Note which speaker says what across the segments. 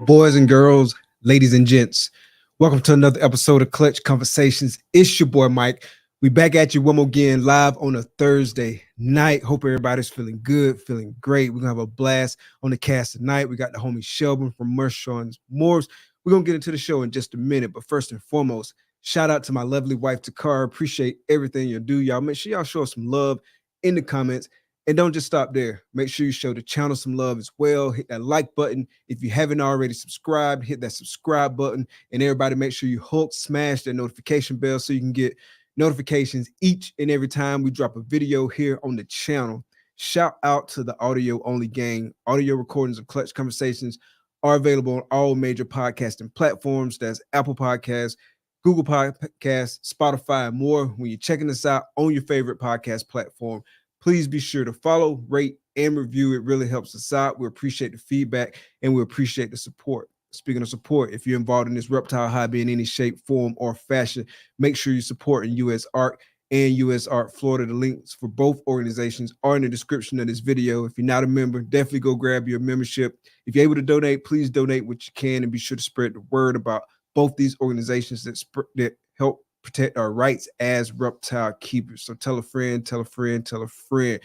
Speaker 1: Boys and girls, ladies and gents, welcome to another episode of Clutch Conversations. It's your boy Mike. We back at you one more again, live on a Thursday night. Hope everybody's feeling good, feeling great. We're gonna have a blast on the cast tonight. We got the homie Shelburne from Mershon's Morphs. We're gonna get into the show in just a minute, but first and foremost, shout out to my lovely wife Takara. Appreciate everything you do, y'all. Make sure y'all show us some love in the comments. And don't just stop there. Make sure you show the channel some love as well. Hit that like button. If you haven't already subscribed, hit that subscribe button. And everybody make sure you smash that notification bell so you can get notifications each and every time we drop a video here on the channel. Shout out to the audio only gang. Audio recordings of Clutch Conversations are available on all major podcasting platforms. That's Apple Podcasts, Google Podcasts, Spotify, and more. When you're checking us out on your favorite podcast platform, please be sure to follow, rate, and review. It really helps us out. We appreciate the feedback and we appreciate the support. Speaking of support, if you're involved in this reptile hobby in any shape, form, or fashion, make sure you support in U.S. Art and U.S. Art Florida. The links for both organizations are in the description of this video. If you're not a member, definitely go grab your membership. If you're able to donate, please donate what you can and be sure to spread the word about both these organizations that help protect our rights as reptile keepers. So tell a friend, tell a friend, tell a friend.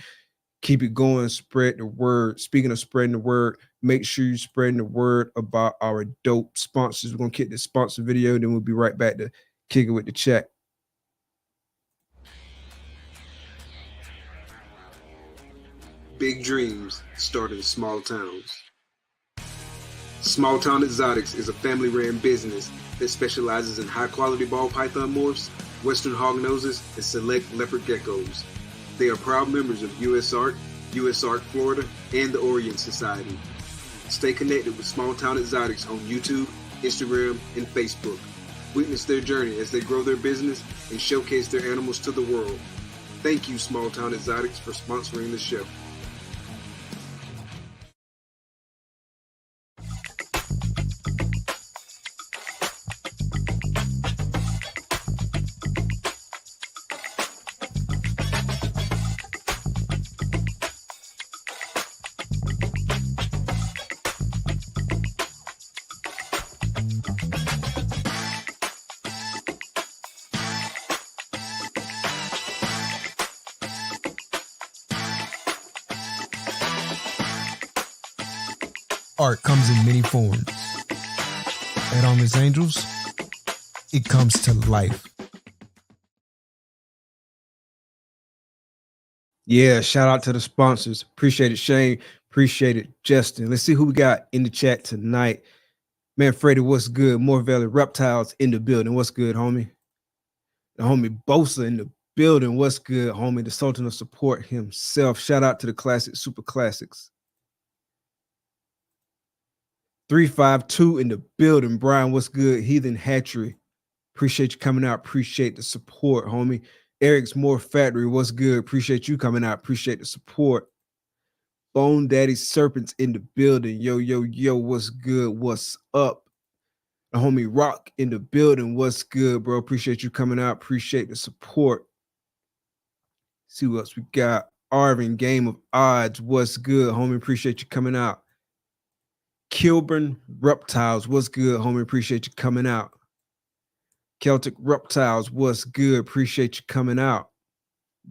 Speaker 1: Keep it going, spread the word. Speaking of spreading the word, make sure you're spreading the word about our dope sponsors. We're going to kick this sponsor video, then we'll be right back to kick it with the chat. Big dreams start in small towns. Small Town Xotics is a family-ran business that specializes in high-quality ball python morphs, western hognoses, and select leopard geckos. They are proud members of U.S. Art Florida, and the Orient Society. Stay connected with Small Town Xotics on YouTube, Instagram, and Facebook. Witness their journey as they grow their business and showcase their animals to the world. Thank you, Small Town Xotics, for sponsoring the show. Art comes in many forms. At Armless Angels, it comes to life. Yeah, shout out to the sponsors. Appreciate it, Shane. Appreciate it, Justin. Let's see who we got in the chat tonight. Man, Freddie, what's good? More Valley Reptiles in the building. What's good, homie? The homie Bosa in the building. What's good, homie? The Sultan of Support himself. Shout out to the classic super classics. 352 in the building. Brian, what's good? Heathen Hatchery. Appreciate you coming out. Appreciate the support, homie. Eric's More Factory. What's good? Appreciate you coming out. Appreciate the support. Bone Daddy Serpents in the building. Yo, yo, yo, what's good? What's up? The homie Rock in the building. What's good, bro? Appreciate you coming out. Appreciate the support. See what else we got. Arvin, Game of Odds. What's good, homie? Appreciate you coming out. Kilburn Reptiles, what's good, homie? Appreciate you coming out. Celtic Reptiles, what's good? Appreciate you coming out.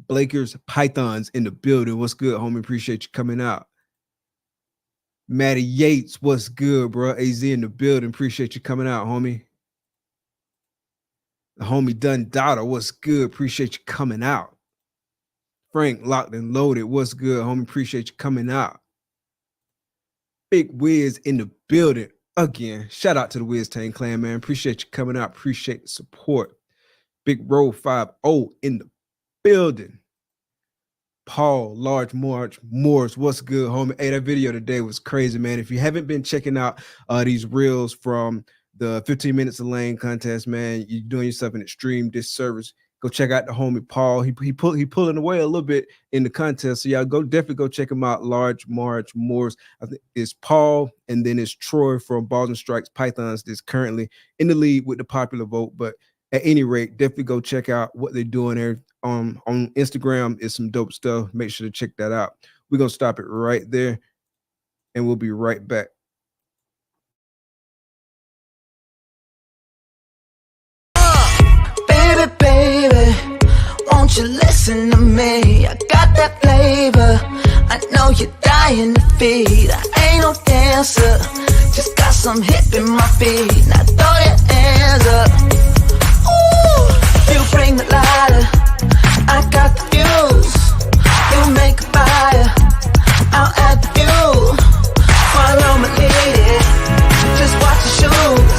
Speaker 1: Blaker's Pythons in the building, what's good, homie? Appreciate you coming out. Matty Yates, what's good, bro? AZ in the building, appreciate you coming out, homie. The homie Dundada, what's good? Appreciate you coming out. Frank Locked and Loaded, what's good, homie? Appreciate you coming out. Big Wiz in the building again. Shout out to the Wiz Tang Clan, man. Appreciate you coming out. Appreciate the support. Big Roll 5-0 in the building. Paul, Large March Morphs. What's good, homie? Hey, that video today was crazy, man. If you haven't been checking out these reels from the 15 minutes of lane contest, man, you're doing yourself an extreme disservice. Go check out the homie Paul. He pulling away a little bit in the contest. So y'all definitely go check him out. Large March Morphs. I think it's Paul, and then it's Troy from Balls and Strikes Pythons that's currently in the lead with the popular vote. But at any rate, definitely go check out what they're doing there. On Instagram is some dope stuff. Make sure to check that out. We're gonna stop it right there, and we'll be right back.
Speaker 2: Baby, won't you listen to me? I got that flavor. I know you're dying to feed. I ain't no dancer, just got some hip in my feet. Now throw your hands up. Ooh, you bring the lighter. I got the fuse. You make a fire. I'll add the fuel. Follow my lead. Just watch your shoes.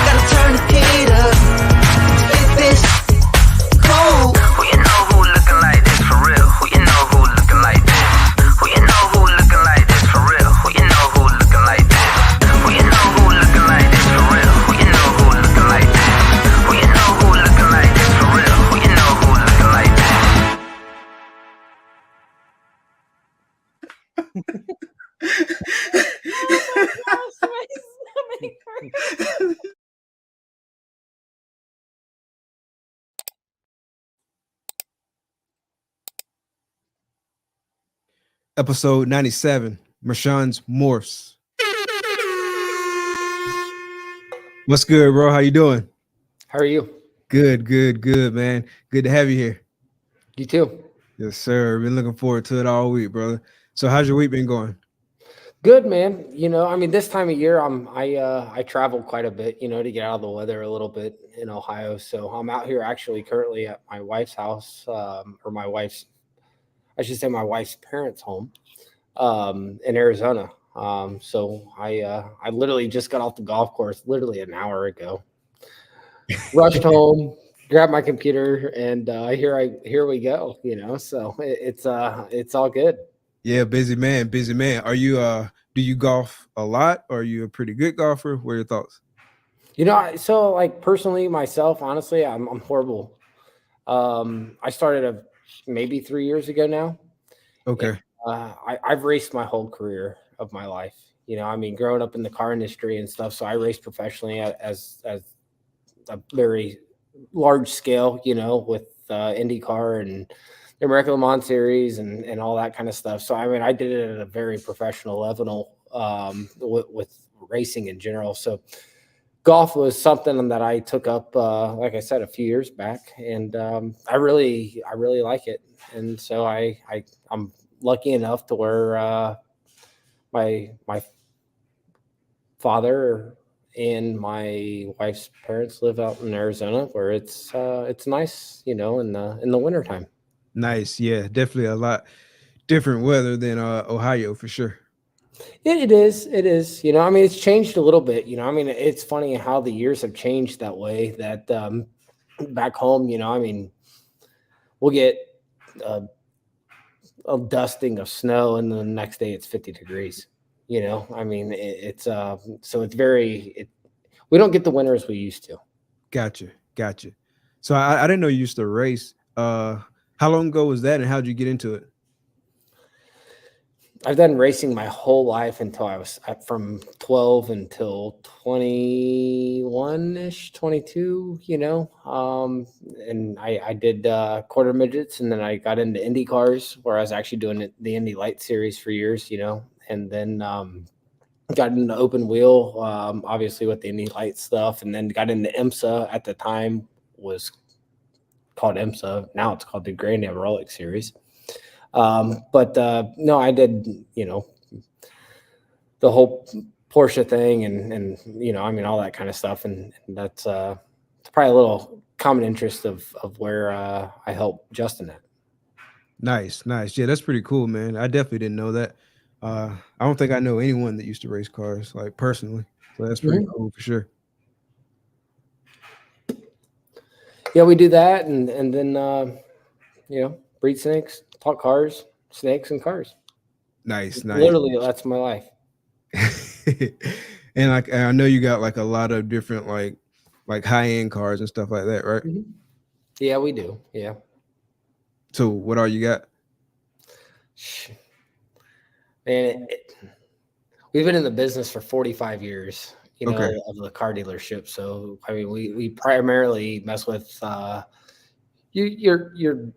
Speaker 2: Gotta turn the heat up. Fit this cool. Who you know who looking like this for real? Who you know who looking like this? Who you know who looking like this for real? Who you know who looking like this? Who you know who looking like this for real? Who you know who looking like this? Who you know who looking like this for real? Who you know who looking like this?
Speaker 3: Oh my gosh, my stomach hurts.
Speaker 1: Episode 97, Mershon's Morphs. What's good, bro? How you doing?
Speaker 4: How are you?
Speaker 1: Good, man. Good to have you here.
Speaker 4: You too.
Speaker 1: Yes, sir. Been looking forward to it all week, brother. So how's your week been going?
Speaker 4: Good, man. You know, I mean, this time of year, I travel quite a bit, you know, to get out of the weather a little bit in Ohio. So I'm out here actually currently at my wife's house, or my wife's parents' home, in Arizona. So I literally just got off the golf course literally an hour ago. Rushed home, grabbed my computer, and here we go. You know, so it's all good.
Speaker 1: Yeah, busy man. Are you do you golf a lot? Or are you a pretty good golfer? What are your thoughts?
Speaker 4: You know, so like personally myself, honestly, I'm horrible. I started maybe 3 years ago now.
Speaker 1: Okay.
Speaker 4: And, I've raced my whole career of my life. You know, I mean, growing up in the car industry and stuff. So I raced professionally as a very large scale, you know, with IndyCar and the American Le Mans series and all that kind of stuff. So, I mean, I did it at a very professional level with racing in general. So golf was something that I took up, like I said, a few years back, and I really like it. And so I'm lucky enough to where my father and my wife's parents live out in Arizona, where it's nice, you know, in the wintertime.
Speaker 1: Nice. Yeah, definitely a lot different weather than Ohio for sure.
Speaker 4: It is. You know, I mean, it's changed a little bit. You know, I mean, it's funny how the years have changed that way. That back home, you know, I mean, we'll get a dusting of snow, and the next day it's 50 degrees. You know, I mean, so it's we don't get the winters we used to.
Speaker 1: Gotcha. So I didn't know you used to race. How long ago was that, and how'd you get into it?
Speaker 4: I've done racing my whole life until I was from 12 until 21-ish, 22, you know. And I did quarter midgets, and then I got into Indy cars, where I was actually doing the Indy Light series for years, you know, and then got into open wheel, obviously with the Indy Light stuff, and then got into IMSA. At the time was called IMSA. Now it's called the Grand Am Rolex series. But no, I did, you know, the whole Porsche thing and you know, I mean, all that kind of stuff. And that's it's probably a little common interest of where I help Justin at.
Speaker 1: Nice. Yeah, that's pretty cool, man. I definitely didn't know that. I don't think I know anyone that used to race cars, like personally. So that's pretty cool for sure.
Speaker 4: Yeah, we do that, and then you know, breed snakes, Talk cars, snakes, and cars.
Speaker 1: Nice.
Speaker 4: Literally, that's my life.
Speaker 1: And like I know you got like a lot of different like high-end cars and stuff like that, right?
Speaker 4: Yeah, we do. Yeah.
Speaker 1: So what all you got?
Speaker 4: Man, we've been in the business for 45 years,
Speaker 1: Okay.
Speaker 4: of the car dealership. So I mean, we primarily mess with your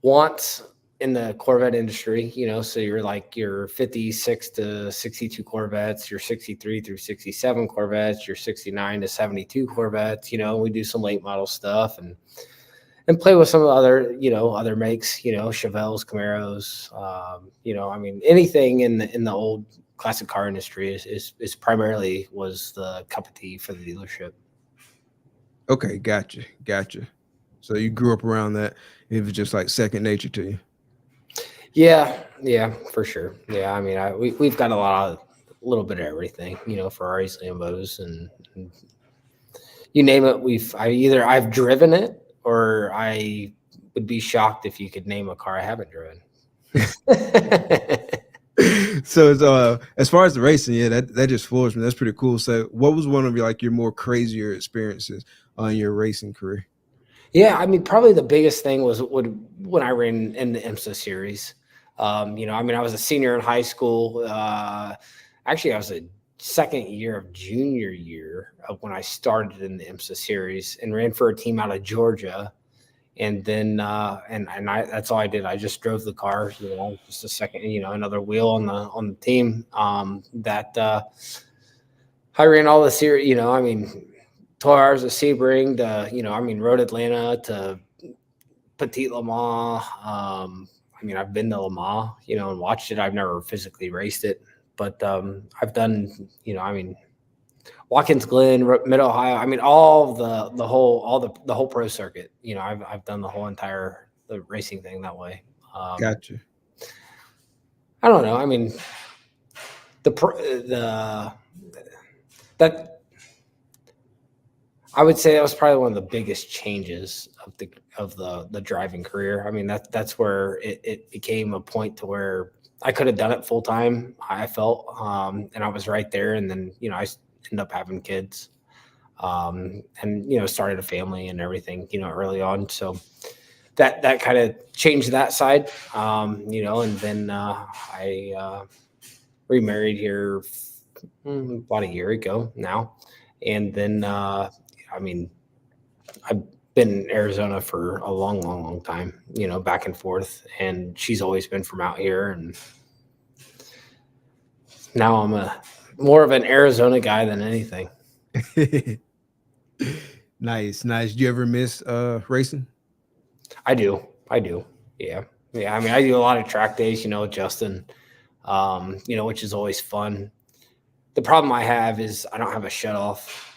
Speaker 4: wants in the Corvette industry, so you're like your 56 to 62 Corvettes, your 63 through 67 Corvettes, your 69 to 72 Corvettes. We do some late model stuff and play with some of the other, other makes, Chevelles, Camaros, I mean, anything in the old classic car industry is primarily was the cup of tea for the dealership.
Speaker 1: Okay, gotcha. So you grew up around that. It was just like second nature to you.
Speaker 4: Yeah, for sure. Yeah, I mean, we've got a little bit of everything, Ferraris, Lambos, and you name it. I've driven it, or I would be shocked if you could name a car I haven't driven.
Speaker 1: So it's as far as the racing, yeah, that just floors me. That's pretty cool. So what was one of your more crazier experiences on your racing career?
Speaker 4: Yeah, I mean, probably the biggest thing was when I ran in the IMSA series. I mean, I was a senior in high school. Actually, I was a second year of junior year of when I started in the IMSA series and ran for a team out of Georgia. And then, that's all I did. I just drove the car, just a second, another wheel on the team. I ran all the series, I mean, 12 Hours of Sebring to, Road Atlanta to Petit Lamar. I mean, I've been to Lamar, and watched it. I've never physically raced it, but I've done, Watkins Glen, Mid Ohio. I mean, all the whole pro circuit. I've done the whole entire the racing thing that way.
Speaker 1: Gotcha.
Speaker 4: I don't know. I mean, that I would say that was probably one of the biggest changes of the driving career. I mean, that's where it became a point to where I could have done it full time. I felt, and I was right there. And then I ended up having kids, and started a family and everything, early on. So that kind of changed that side, and then I remarried here about a year ago now, and then I mean, I've been in Arizona for a long time, back and forth, and she's always been from out here, and now I'm more of an Arizona guy than anything.
Speaker 1: Nice. Do you ever miss racing?
Speaker 4: I do. Yeah. I mean, I do a lot of track days, with Justin, which is always fun. The problem I have is I don't have a shut off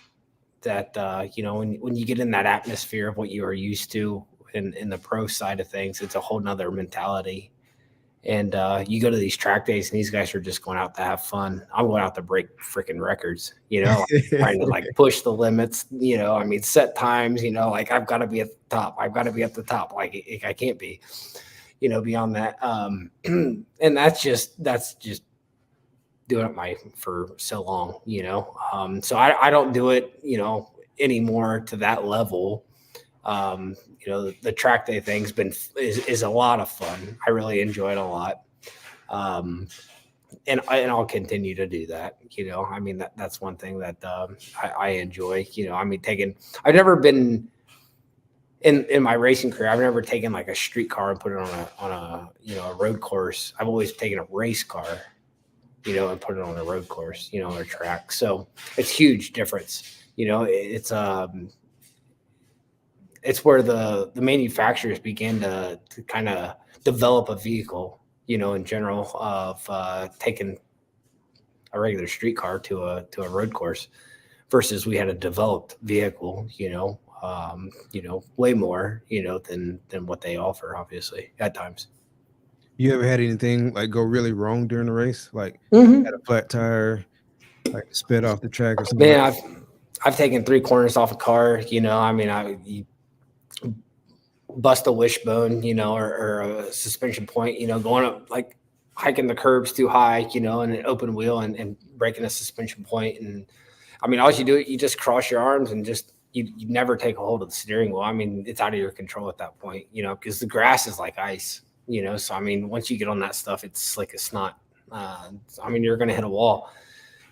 Speaker 4: that, when you get in that atmosphere of what you are used to in the pro side of things, it's a whole nother mentality. And you go to these track days and these guys are just going out to have fun. I'm going out to break freaking records, trying to push the limits, I mean, set times, I've got to be at the top. I've got to be at the top. I can't be, beyond that. And that's just doing it for so long, so I don't do it, anymore to that level. The track day thing's is a lot of fun. I really enjoy it a lot. And I'll continue to do that. I mean, that's one thing that I enjoy, I mean, I've never been in my racing career. I've never taken like a street car and put it on a road course. I've always taken a race car, and put it on a road course, on a track. So it's huge difference. It's where the manufacturers begin to kind of develop a vehicle, in general, of taking a regular street car to a road course versus we had a developed vehicle, way more, than what they offer, obviously, at times.
Speaker 1: You ever had anything like go really wrong during the race? Like had a flat tire, like spit off the track or something?
Speaker 4: Man, I've taken 3 corners off a car, I mean, bust a wishbone, or a suspension point, going up, like hiking the curbs too high, in an open wheel and breaking a suspension point. And I mean, all you do, you just cross your arms and just, you never take a hold of the steering wheel. I mean, it's out of your control at that point, because the grass is like ice, so I mean, once you get on that stuff, it's slick as snot. I mean, you're going to hit a wall.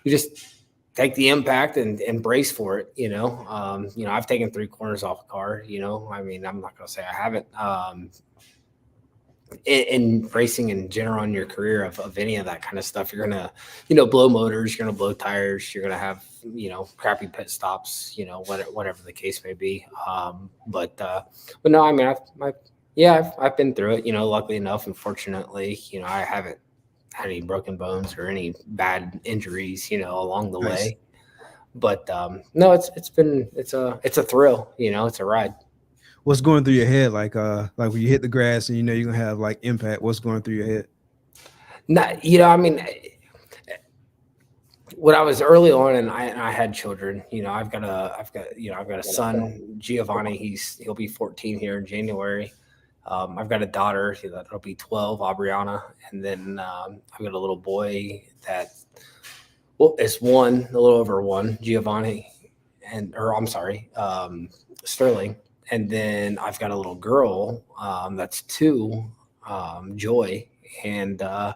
Speaker 4: You just take the impact and brace for it. I've taken 3 corners off a car, I mean, I'm not going to say I haven't. In racing in general in your career of any of that kind of stuff, you're going to, blow motors, you're going to blow tires, you're going to have, crappy pit stops, whatever the case may be. But no, I mean, I've been through it, luckily enough. Unfortunately, I haven't had any broken bones or any bad injuries, along the way. But no, it's a thrill, it's a ride.
Speaker 1: What's going through your head? Like when you hit the grass and you're gonna have like impact, what's going through your head?
Speaker 4: Not, I mean, when I was early on and I had children, I've got a son, Giovanni, he'll be 14 here in January. I've got a daughter that'll be 12, Aubriana, and then I've got a little boy that, is a little over 1, Giovanni, Sterling, and then I've got a little girl that's 2, Joy, and I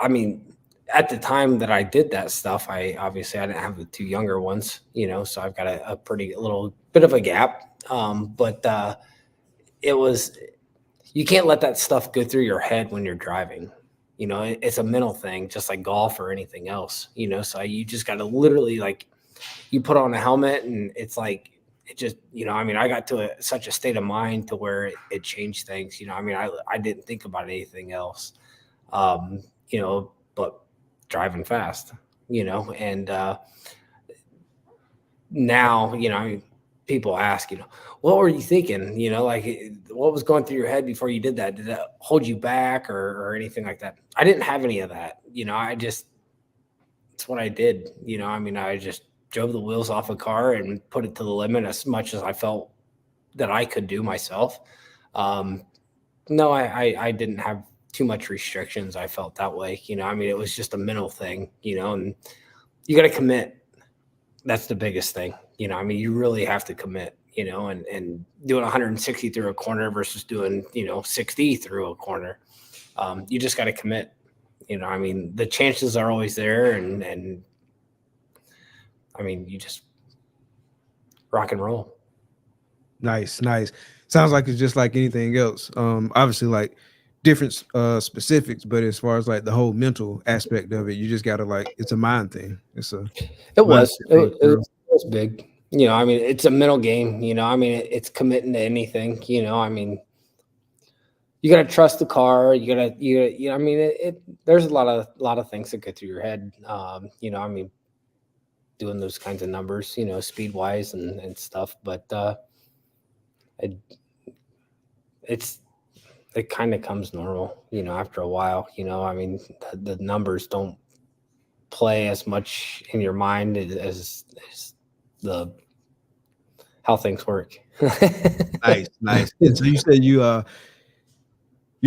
Speaker 4: mean, at the time that I did that stuff, I didn't have the 2 younger ones, so I've got a little bit of a gap, but you can't let that stuff go through your head when you're driving. It's a mental thing, just like golf or anything else, so you just got to literally, like, you put on a helmet and it's like, it just, I mean, I got to such a state of mind to where it changed things. I mean, I didn't think about anything else, but driving fast, and now, I mean, people ask, what were you thinking? Like, what was going through your head before you did that? Did that hold you back or anything like that? I didn't have any of that. It's what I did. I mean, I just drove the wheels off a car and put it to the limit as much as I felt that I could do myself. No, I didn't have too much restrictions. I felt that way. I mean, it was just a mental thing, and you got to commit. That's the biggest thing. I mean, you really have to commit, and doing 160 through a corner versus doing, 60 through a corner. You just got to commit. I mean, the chances are always there, and I mean, you just rock and roll.
Speaker 1: Nice. Sounds like it's just like anything else. Obviously, like different specifics, but as far as like the whole mental aspect of it, you just gotta, like, it's a mind thing.
Speaker 4: It was big. I mean, it's a mental game. I mean, it's committing to anything. I mean, you gotta trust the car. You gotta. I mean, there's a lot of things that go through your head. I mean, doing those kinds of numbers, speed wise and stuff, but it kind of comes normal, after a while. I mean, the numbers don't play as much in your mind as the how things work.
Speaker 1: Nice. And so you said you're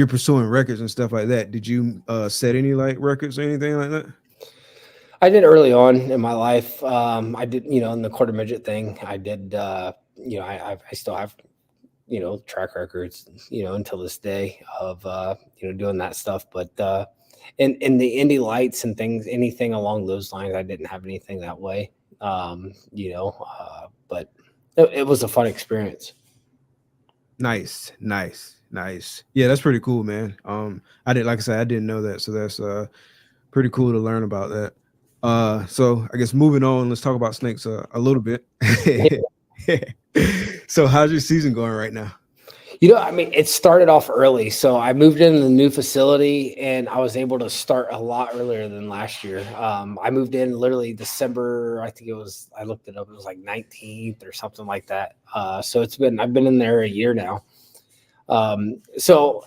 Speaker 1: pursuing records and stuff like that. Did you set any like records or anything like that?
Speaker 4: I did early on in my life. I did, in the quarter midget thing, I did, I still have, track records, until this day of, doing that stuff. But in the indie lights and things, anything along those lines, I didn't have anything that way, but it was a fun experience. Nice.
Speaker 1: Yeah, that's pretty cool, man. I didn't know that. So that's pretty cool to learn about that. So I guess moving on, let's talk about snakes a little bit. So how's your season going right now?
Speaker 4: I mean, it started off early. So I moved into the new facility and I was able to start a lot earlier than last year. I moved in literally December. I think I looked it up. It was like 19th or something like that. So I've been in there a year now. So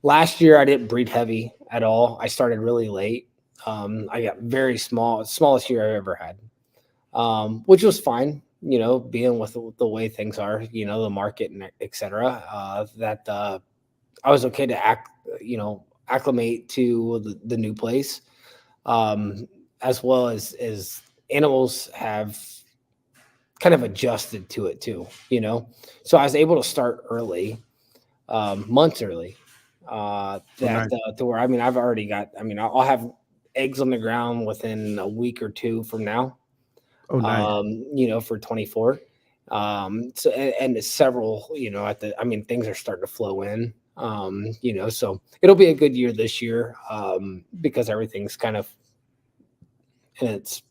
Speaker 4: last year I didn't breed heavy at all. I started really late. I got very smallest year I ever had, which was fine. you know, being with the way things are, you know, the market and et cetera, that I was okay to acclimate to the new place, as well as animals have kind of adjusted to it too, you know. So I was able to start early, months early,
Speaker 1: nice.
Speaker 4: to where, I mean, I've already got, I mean, I'll have eggs on the ground within a week or two from now,
Speaker 1: Oh, nice.
Speaker 4: you know, for 24. So, and several, you know, I mean, things are starting to flow in, you know, so it'll be a good year this year, because everything's kind of in its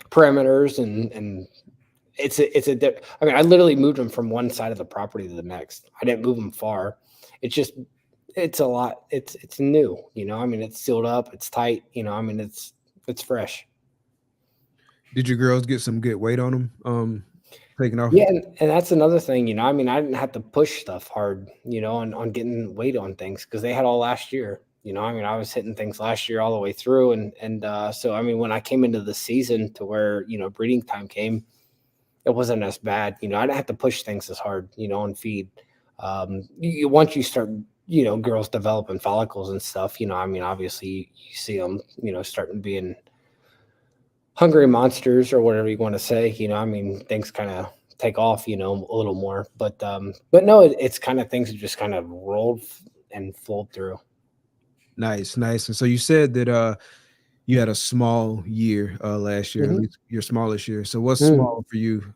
Speaker 4: parameters, and I mean, I literally moved them from one side of the property to the next. I didn't move them far. It's just, it's a lot. It's new, you know, I mean, it's sealed up, it's tight, you know, I mean, it's fresh.
Speaker 1: Did your girls get some good weight on them? Taking off?
Speaker 4: Yeah, and that's another thing, you know. I mean, I didn't have to push stuff hard, you know, on getting weight on things because they had all last year. You know, I mean, I was hitting things last year all the way through, and so I mean, when I came into the season to where, you know, breeding time came, it wasn't as bad. You know, I didn't have to push things as hard, you know, on feed. Once you start, you know, girls developing follicles and stuff, you know, I mean, obviously you see them, you know, starting being hungry monsters or whatever you want to say, you know, I mean, things kind of take off, you know, a little more, but no, it's kind of things that just kind of rolled and flowed through.
Speaker 1: Nice. And so you said that you had a small year last year, at least your smallest year. So what's small for you?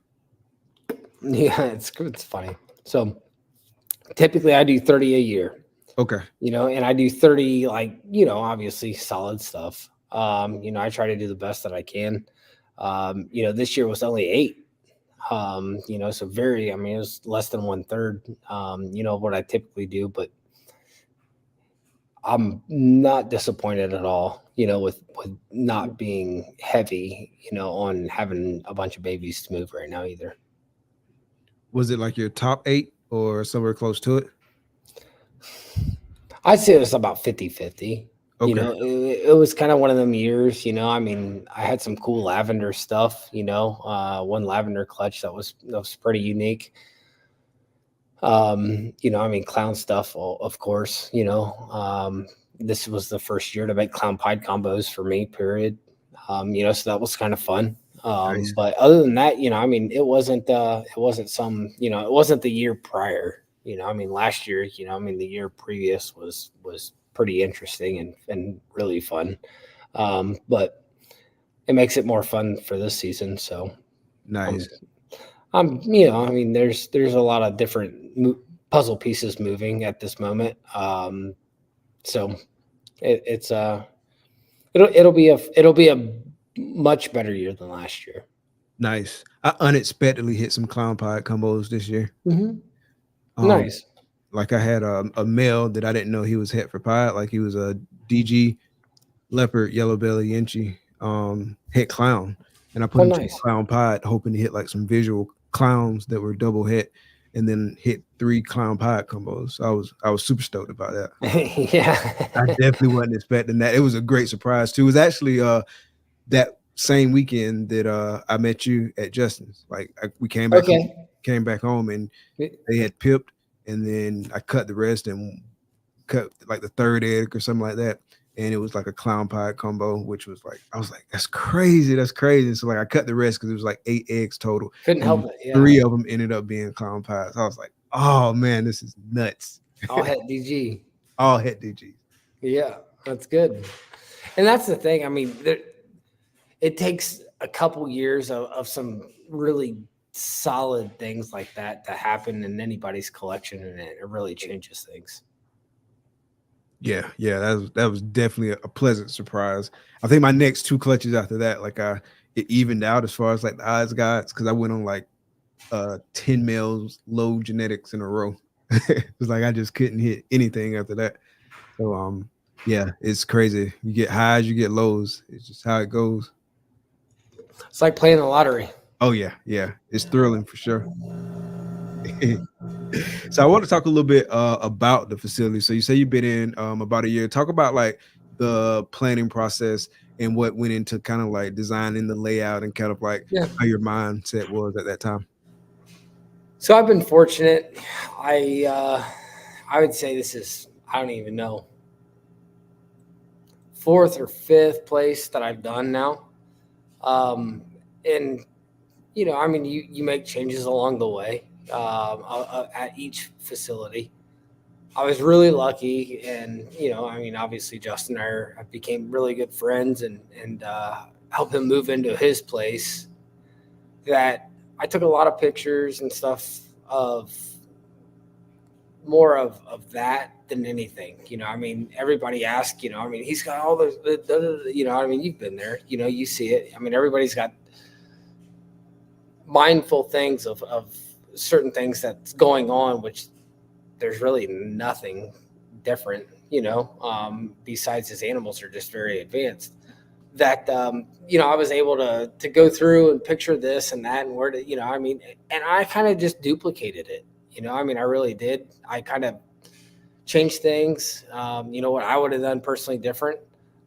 Speaker 4: Yeah, it's funny. So typically I do 30 a year.
Speaker 1: Okay.
Speaker 4: You know, and I do 30, like, you know, obviously solid stuff. You know, I try to do the best that I can. You know, this year was only 8. You know, so I mean, it was less than 1/3, you know, what I typically do, but I'm not disappointed at all, you know, with not being heavy, you know, on having a bunch of babies to move right now either.
Speaker 1: Was it like your top 8 or somewhere close to it?
Speaker 4: I'd say it was about 50-50.
Speaker 1: Okay.
Speaker 4: You know, it was kind of one of them years, you know. I mean, I had some cool lavender stuff, you know, one lavender clutch that was pretty unique. You know, I mean, clown stuff, of course, you know. This was the first year to make clown pied combos for me, period. You know, so that was kind of fun.
Speaker 1: Nice.
Speaker 4: But other than that, you know, I mean, it wasn't some, you know, it wasn't the year prior. You know, I mean, last year, you know, I mean, the year previous was pretty interesting and really fun. But it makes it more fun for this season. So
Speaker 1: Nice.
Speaker 4: you know, I mean, there's a lot of different puzzle pieces moving at this moment. So it'll be a much better year than last year.
Speaker 1: Nice. I unexpectedly hit some clown pie combos this year.
Speaker 4: Nice.
Speaker 1: Like I had a male that I didn't know he was het for pie. Like he was a DG leopard, yellow belly, Inchi, het clown. And I put him to clown pie, hoping to hit like some visual clowns that were double hit, and then hit 3 clown pie combos. I was super stoked about that.
Speaker 4: Yeah.
Speaker 1: I definitely wasn't expecting that. It was a great surprise too. It was actually that same weekend that I met you at Justin's. Like we came back home and they had pipped, and then I cut the rest and cut like the 3rd egg or something like that. And it was like a clown pie combo, which was like, I was like, that's crazy. That's crazy. So like I het the rest because it was like 8 eggs total.
Speaker 4: Couldn't help it. Yeah.
Speaker 1: 3 of them ended up being clown pies. I was like, oh man, this is nuts.
Speaker 4: All het DG.
Speaker 1: All het DG.
Speaker 4: Yeah, that's good. And that's the thing. I mean, it takes a couple years of some really solid things like that to happen in anybody's collection, and it really changes things.
Speaker 1: Yeah, that was definitely a pleasant surprise. I think my next 2 clutches after that, like it evened out as far as like the odds got, because I went on like 10 males low genetics in a row. It was like I just couldn't hit anything after that. So yeah, it's crazy. You get highs, you get lows. It's just how it goes.
Speaker 4: It's like playing the lottery.
Speaker 1: Oh yeah, it's thrilling for sure. So I want to talk a little bit about the facility. So you say you've been in about a year. Talk about like the planning process and what went into kind of like designing the layout and kind of like how your mindset was at that time?
Speaker 4: So I've been fortunate. I would say this is, I don't even know, 4th or 5th place that I've done now. And, you know, I mean, you make changes along the way at each facility. I was really lucky, and, you know, I mean, obviously Justin and I became really good friends and helped him move into his place, that I took a lot of pictures and stuff of more of that than anything. You know, I mean, everybody asks, you know, I mean, he's got all the you know, I mean, you've been there, you know, you see it. I mean, everybody's got mindful things of certain things that's going on, which there's really nothing different, you know, besides his animals are just very advanced. That, you know, I was able to go through and picture this and that and where to, you know, I mean, and I kind of just duplicated it, you know, I mean, I really did. I kind of changed things, you know, what I would have done personally different.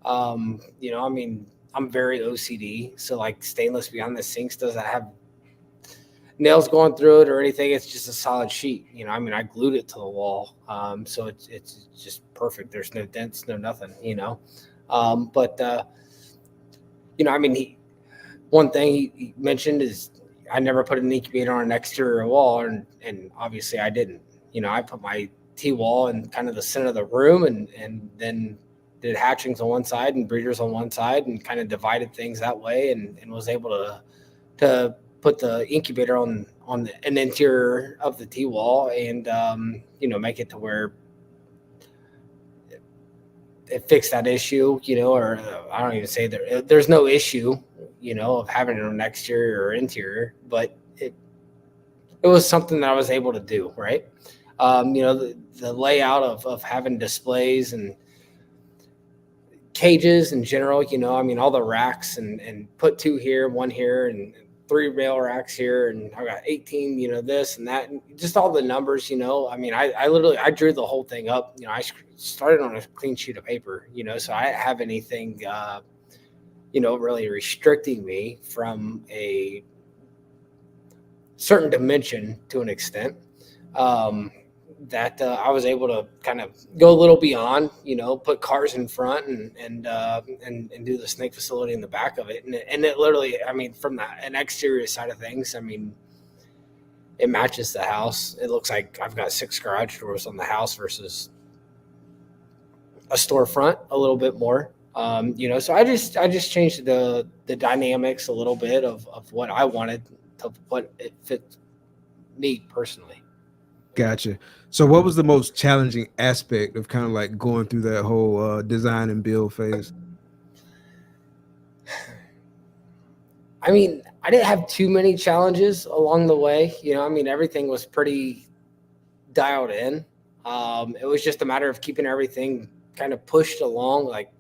Speaker 4: You know, I mean, I'm very OCD. So like stainless beyond the sinks doesn't have nails going through it or anything. It's just a solid sheet. You know, I mean, I glued it to the wall. So it's just perfect. There's no dents, no nothing, you know. But you know, I mean, one thing he mentioned is I never put an incubator on an exterior wall, and obviously I didn't. You know, I put my T-wall in kind of the center of the room, and then did hatchings on one side and breeders on one side, and kind of divided things that way, and was able to put the incubator on an interior of the T-wall, and you know, make it to where it fixed that issue, you know, or I don't even say there's no issue, you know, of having it on an exterior or interior, but it was something that I was able to do, right? You know, the layout of having displays and cages in general, you know, I mean, all the racks and put 2 here, 1 here, and 3 rail racks here, and I got 18, you know, this and that, and just all the numbers, you know. I mean, I literally, I drew the whole thing up, you know. I started on a clean sheet of paper, you know, so I didn't have anything, you know, really restricting me from a certain dimension to an extent. That I was able to kind of go a little beyond, you know, put cars in front and do the snake facility in the back of it. And it literally, I mean, from an exterior side of things, I mean, it matches the house. It looks like I've got 6 garage doors on the house versus a storefront a little bit more. You know, so I just changed the dynamics a little bit of what I wanted to what it fit me personally.
Speaker 1: Gotcha. So what was the most challenging aspect of kind of like going through that whole design and build phase?
Speaker 4: I mean, I didn't have too many challenges along the way. You know, I mean, everything was pretty dialed in. It was just a matter of keeping everything kind of pushed along, like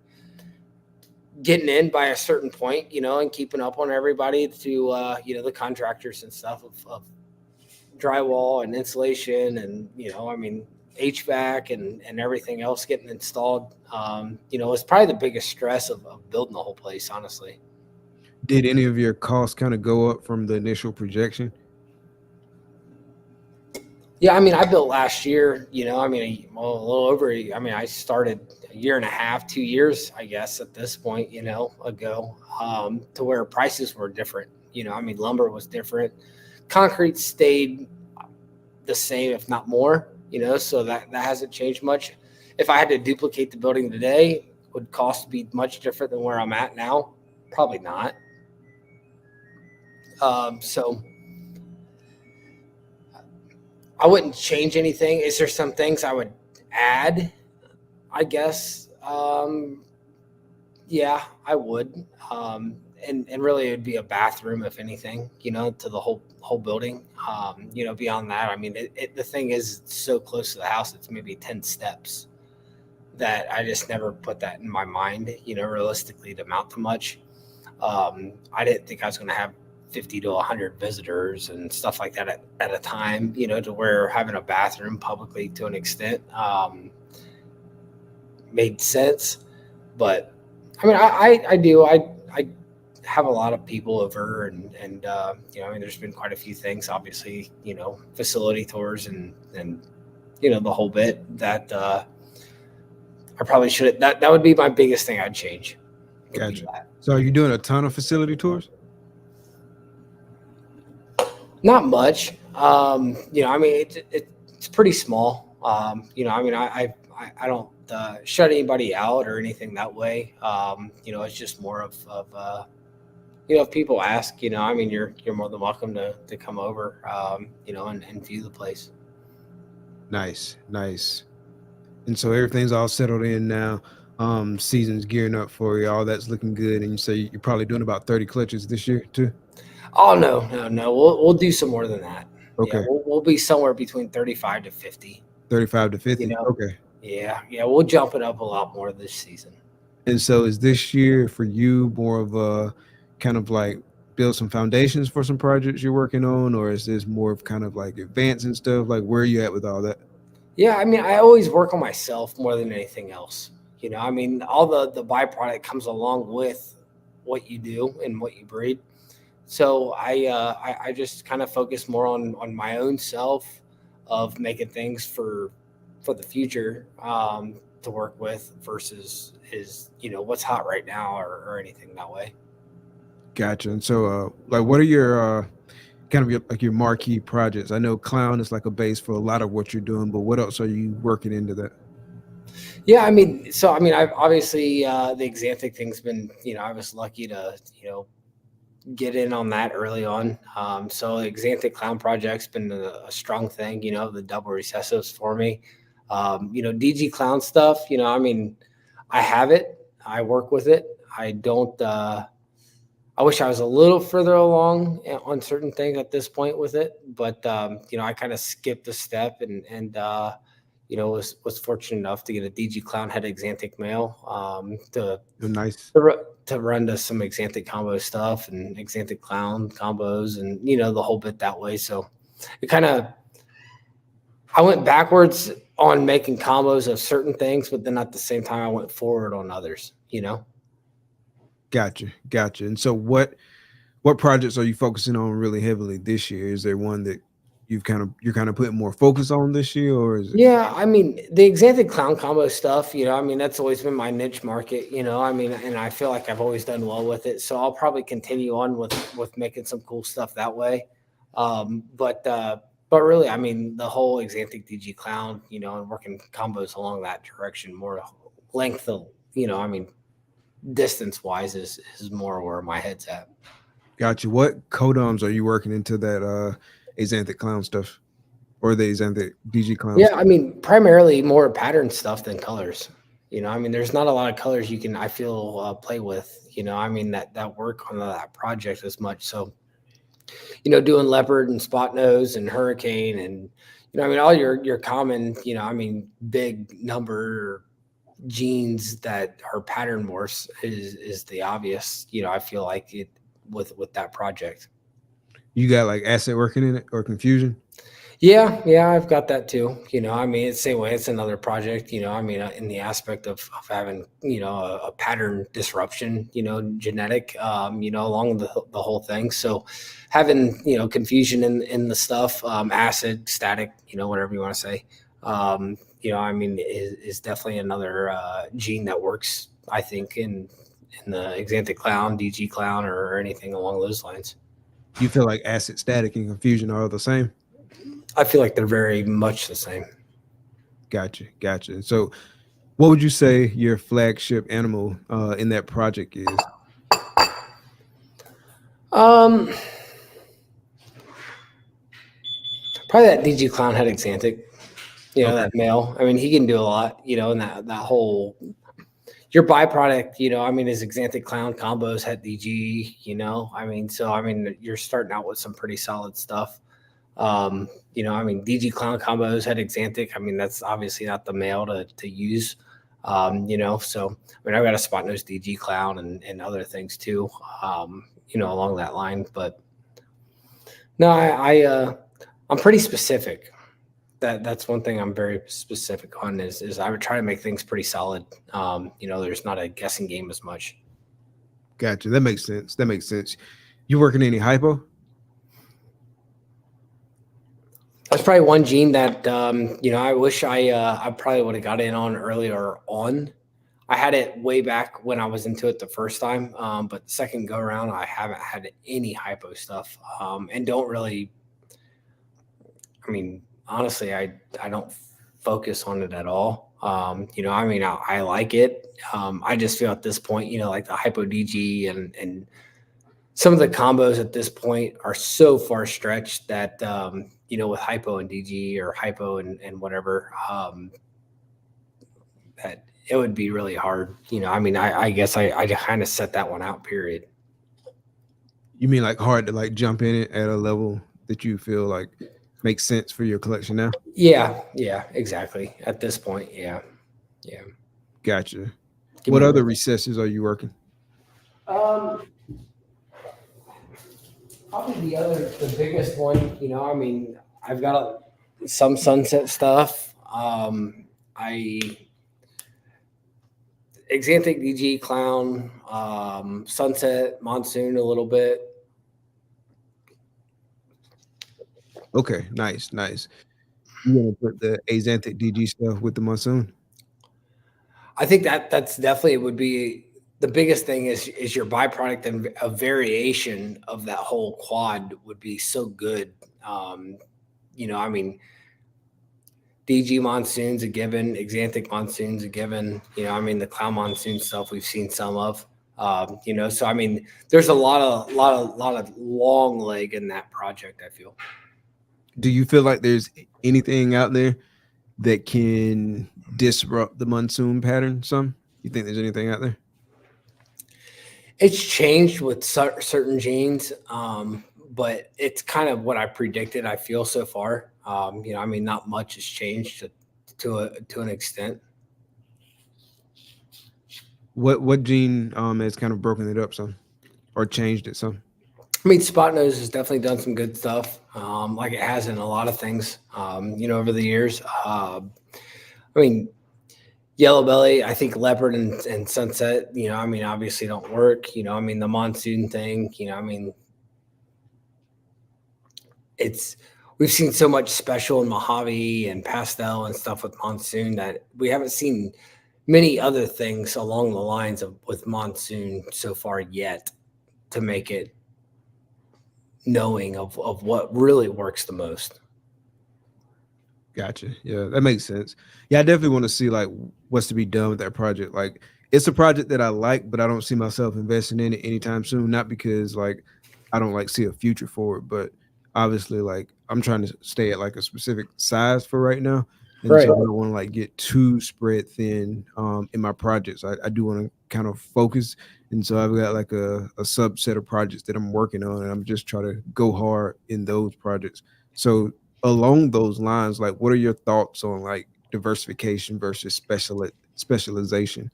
Speaker 4: getting in by a certain point, you know, and keeping up on everybody to, you know, the contractors and stuff of drywall and insulation and, you know, I mean, HVAC and everything else getting installed. You know, it's probably the biggest stress of building the whole place, honestly.
Speaker 1: Did any of your costs kind of go up from the initial projection?
Speaker 4: Yeah, I mean, I built last year, you know, I mean, a little over, I mean, I started a year and a half, 2 years, I guess, at this point, you know, ago, to where prices were different. You know, I mean, lumber was different. Concrete stayed the same, if not more, you know, so that hasn't changed much. If I had to duplicate the building today, would cost be much different than where I'm at now? Probably not. So I wouldn't change anything. Is there some things I would add? I guess. Yeah, I would. And really it would be a bathroom, if anything, you know, to the whole building. You know, beyond that, I mean, the thing is, it's so close to the house, it's maybe 10 steps that I just never put that in my mind, you know, realistically to mount to much. I didn't think I was going to have 50 to 100 visitors and stuff like that at a time, you know, to where having a bathroom publicly to an extent made sense. But I mean, I do. I have a lot of people over and you know, I mean, there's been quite a few things, obviously, you know, facility tours and, you know, the whole bit that, I probably should, that would be my biggest thing I'd change.
Speaker 1: Gotcha. So are you doing a ton of facility tours?
Speaker 4: Not much. You know, I mean, it's pretty small. You know, I mean, I don't shut anybody out or anything that way. You know, it's just more of you know, if people ask, you know, I mean, you're more than welcome to come over, you know, and view the place.
Speaker 1: Nice. And so everything's all settled in now. Season's gearing up for you. All that's looking good. And you say you're probably doing about 30 clutches this year too?
Speaker 4: Oh, no. We'll do some more than that.
Speaker 1: Okay.
Speaker 4: Yeah, we'll be somewhere between 35 to 50.
Speaker 1: 35 to 50?
Speaker 4: You know?
Speaker 1: Okay.
Speaker 4: Yeah, we'll jump it up a lot more this season.
Speaker 1: And so is this year for you more of a kind of like build some foundations for some projects you're working on, or is this more of kind of like advancing stuff? Like where are you at with all that?
Speaker 4: Yeah, I mean, I always work on myself more than anything else. You know, I mean, all the byproduct comes along with what you do and what you breed. So I just kind of focus more on my own self of making things for the future to work with versus you know, what's hot right now or anything that way.
Speaker 1: Gotcha. And so like what are your kind of your marquee projects? I know clown is like a base for a lot of what you're doing, but what else are you working into that?
Speaker 4: Yeah, I mean, so I mean, I've obviously the Xanthic thing's been, you know, I was lucky to, you know, get in on that early on. So the Xanthic Clown project's been a strong thing, you know, the double recessives for me. You know, DG Clown stuff, you know, I mean, I have it. I work with it. I don't, I wish I was a little further along on certain things at this point with it, but, you know, I kind of skipped a step and you know, was fortunate enough to get a DG Clown head Xanthic male
Speaker 1: Nice
Speaker 4: to run to some Xanthic combo stuff and Xanthic Clown combos and, you know, the whole bit that way. So it kind of, I went backwards on making combos of certain things, but then at the same time, I went forward on others, you know?
Speaker 1: Gotcha. And so what projects are you focusing on really heavily this year? Is there one that you're kind of putting more focus on this year, or is it?
Speaker 4: Yeah, I mean, the Xanthic Clown combo stuff, you know, I mean, that's always been my niche market, you know, I mean, and I feel like I've always done well with it. So I'll probably continue on with making some cool stuff that way. But really, I mean, the whole Xanthic DG Clown, you know, and working combos along that direction, more length of, you know, I mean, distance wise is more where my head's at.
Speaker 1: Gotcha. What codoms are you working into that Xanthic Clown stuff, or the Xanthic DG Clown?
Speaker 4: Yeah,
Speaker 1: stuff?
Speaker 4: I mean, primarily more pattern stuff than colors. You know, I mean, there's not a lot of colors you can, I feel, play with. You know, I mean, that work on that project as much. So, you know, doing leopard and spot nose and hurricane and, you know, I mean, all your common, you know, I mean, big number genes that are pattern morphs is the obvious, you know, I feel like it with that project.
Speaker 1: You got like asset working in it or confusion?
Speaker 4: Yeah, I've got that too. You know, I mean, it's the same way. It's another project, you know, I mean, in the aspect of having, you know, a pattern disruption, you know, genetic, you know, along the whole thing. So having, you know, confusion in the stuff, acid, static, you know, whatever you want to say, you know, I mean, is definitely another gene that works, I think, in the Xanthic Clown, DG Clown, or anything along those lines.
Speaker 1: You feel like acid, static, and confusion are the same?
Speaker 4: I feel like they're very much the same.
Speaker 1: Gotcha. So what would you say your flagship animal in that project is?
Speaker 4: Probably that DG Clown head Xanthic. You know, that male. I mean, he can do a lot, you know, and that whole your byproduct, you know, I mean, is Xanthic Clown combos het DG, you know, I mean, so I mean, you're starting out with some pretty solid stuff. You know, I mean, DG Clown combos het Xanthic. I mean, that's obviously not the male to use. You know, so I mean, I've got a spot nose DG Clown and other things too. You know, along that line, but no, I'm pretty specific. that's one thing I'm very specific on is I would try to make things pretty solid. There's not a guessing game as much.
Speaker 1: Gotcha. That makes sense. You working any hypo?
Speaker 4: That's probably one gene that I wish I probably would have got in on earlier on. I had it way back when I was into it the first time, but the second go around, I haven't had any hypo stuff, and don't really. I mean, honestly, I don't focus on it at all. I like it. I just feel at this point, like the hypo DG and some of the combos at this point are so far stretched that with hypo and DG or hypo and whatever, that it would be really hard. I guess I kind of set that one out, period.
Speaker 1: You mean like hard to like jump in it at a level that you feel like makes sense for your collection now?
Speaker 4: Yeah, exactly. At this point, yeah.
Speaker 1: Gotcha. What other recesses are you working?
Speaker 4: Probably the biggest one, I've got some sunset stuff. Xanthic DG clown, sunset, monsoon a little bit.
Speaker 1: Okay, nice. You gonna put the Xanthic DG stuff with the monsoon?
Speaker 4: I think that's definitely would be the biggest thing is your byproduct, and a variation of that whole quad would be so good. DG monsoon's a given, Xanthic monsoon's a given. The clown monsoon stuff we've seen some of. So there's a lot of long leg in that project, I feel.
Speaker 1: Do you feel like there's anything out there that can disrupt the monsoon pattern some? You think there's anything out there?
Speaker 4: It's changed with certain genes, but it's kind of what I predicted, I feel, so far. Not much has changed to an extent.
Speaker 1: What gene has kind of broken it up some or changed it some?
Speaker 4: Spot Nose has definitely done some good stuff, like it has in a lot of things, over the years. Yellow Belly, I think Leopard and Sunset, obviously don't work. The monsoon thing, we've seen so much special in Mojave and pastel and stuff with monsoon that we haven't seen many other things along the lines of with monsoon so far yet to make it knowing of what really works the most.
Speaker 1: Gotcha. Yeah, that makes sense. Yeah, I definitely want to see like what's to be done with that project. Like it's a project that I like, but I don't see myself investing in it anytime soon. Not because like I don't like see a future for it, but obviously like I'm trying to stay at like a specific size for right now. And
Speaker 4: Right.
Speaker 1: So I don't want to like get too spread thin in my projects. I do want to kind of focus. And so I've got like a subset of projects that I'm working on, and I'm just trying to go hard in those projects. So along those lines, like what are your thoughts on like diversification versus specialization?